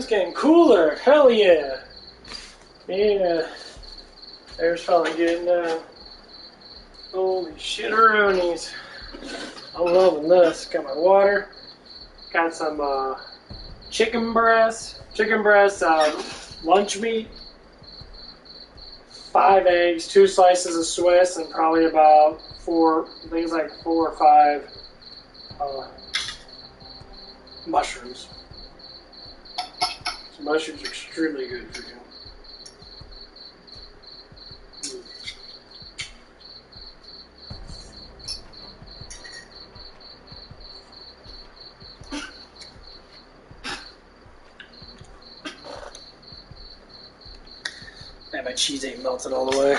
A: it's getting cooler. Hell yeah. Yeah. There's finally getting down. Holy shit-a-roonies. I'm loving this. Got my water. Got some chicken breast. Lunch meat. 5 eggs, 2 slices of Swiss, and probably about 4 or 5 mushrooms. So mushrooms are extremely good for you. Man, my cheese ain't melted all the way.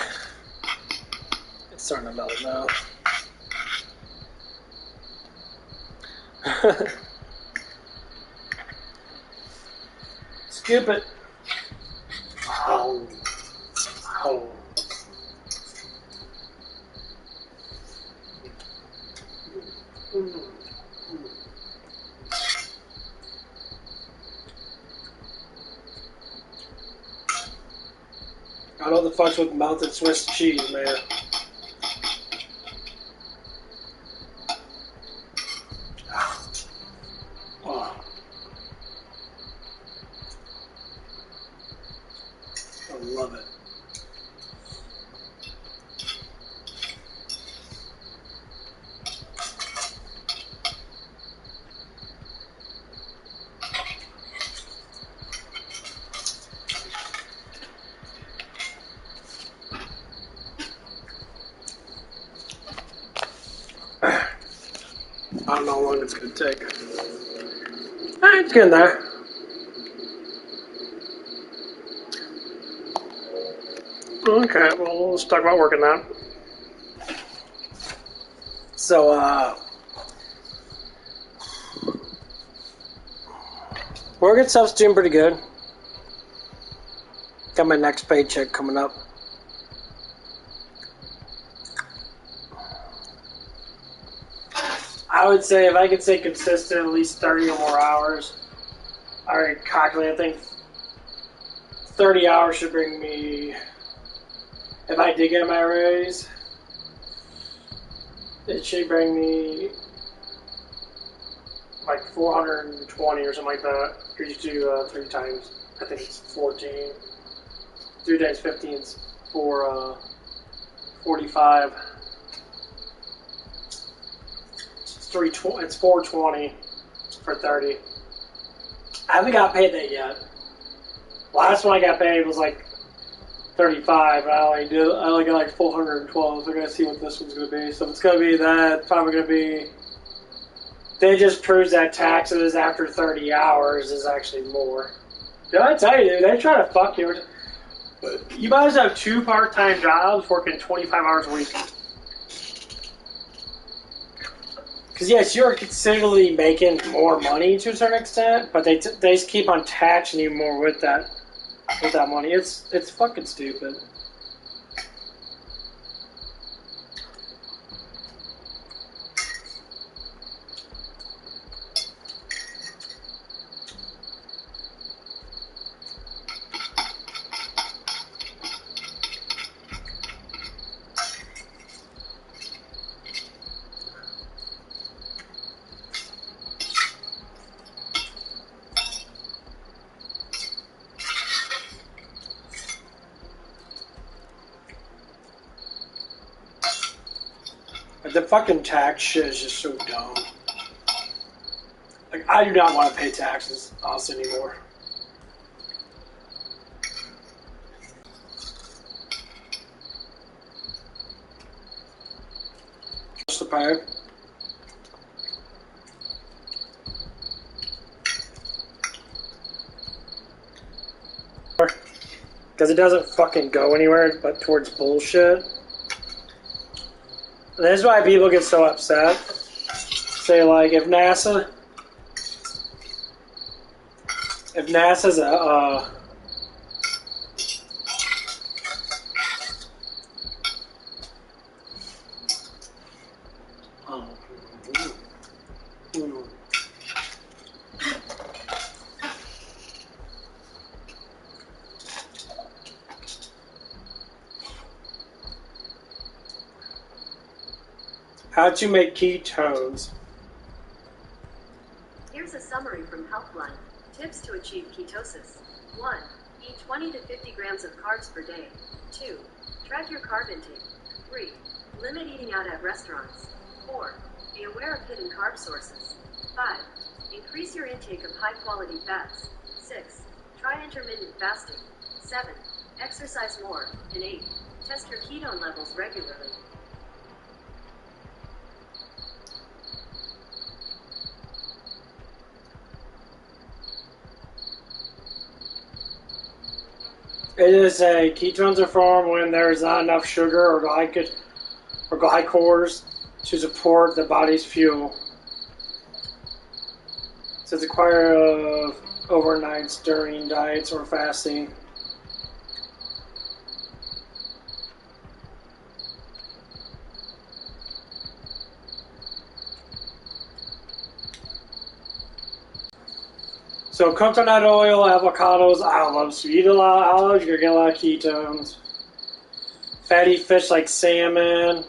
A: It's starting to melt now. Scoop it. Oh. Oh. I don't know the fuck's with melted Swiss cheese, man. Oh. I love it. I don't know how long it's going to take. It's getting there. Okay, well, let's talk about working now. So, working stuff's doing pretty good. Got my next paycheck coming up. I would say if I could stay consistent at least 30 or more hours, I already calculated, I think 30 hours should bring me, if I did get my raise, it should bring me like 420 or something like that. You just do 3 times, I think it's 14. 3 days 15 is 45. It's 420 for 30. I haven't got paid that yet. Last one I got paid was like 35, and I only got like 412. So I gotta see what this one's gonna be. So it's gonna be that. Probably gonna be. They just proves that taxes after 30 hours is actually more. Did I tell you, dude? They try to fuck you. You might as well have 2 part-time jobs working 25 hours a week. Because yes, you're considerably making more money to a certain extent, but they just keep on taxing you more with that money. It's fucking stupid. The fucking tax shit is just so dumb. Like, I do not want to pay taxes us anymore. What's the pay? Because it doesn't fucking go anywhere but towards bullshit. And that's why people get so upset. Say, like, if NASA's a, How to make ketones.
N: Here's a summary from Helpline. Tips to achieve ketosis. 1. Eat 20 to 50 grams of carbs per day. 2. Track your carb intake. 3. Limit eating out at restaurants. 4. Be aware of hidden carb sources. 5. Increase your intake of high-quality fats. 6. Try intermittent fasting. 7. Exercise more. And 8. Test your ketone levels regularly.
A: It is a ketones are formed when there is not enough sugar or glycors to support the body's fuel. So it's acquired of overnights during diets or fasting. So coconut oil, avocados, olives. If you eat a lot of olives, you're going to get a lot of ketones. Fatty fish like salmon,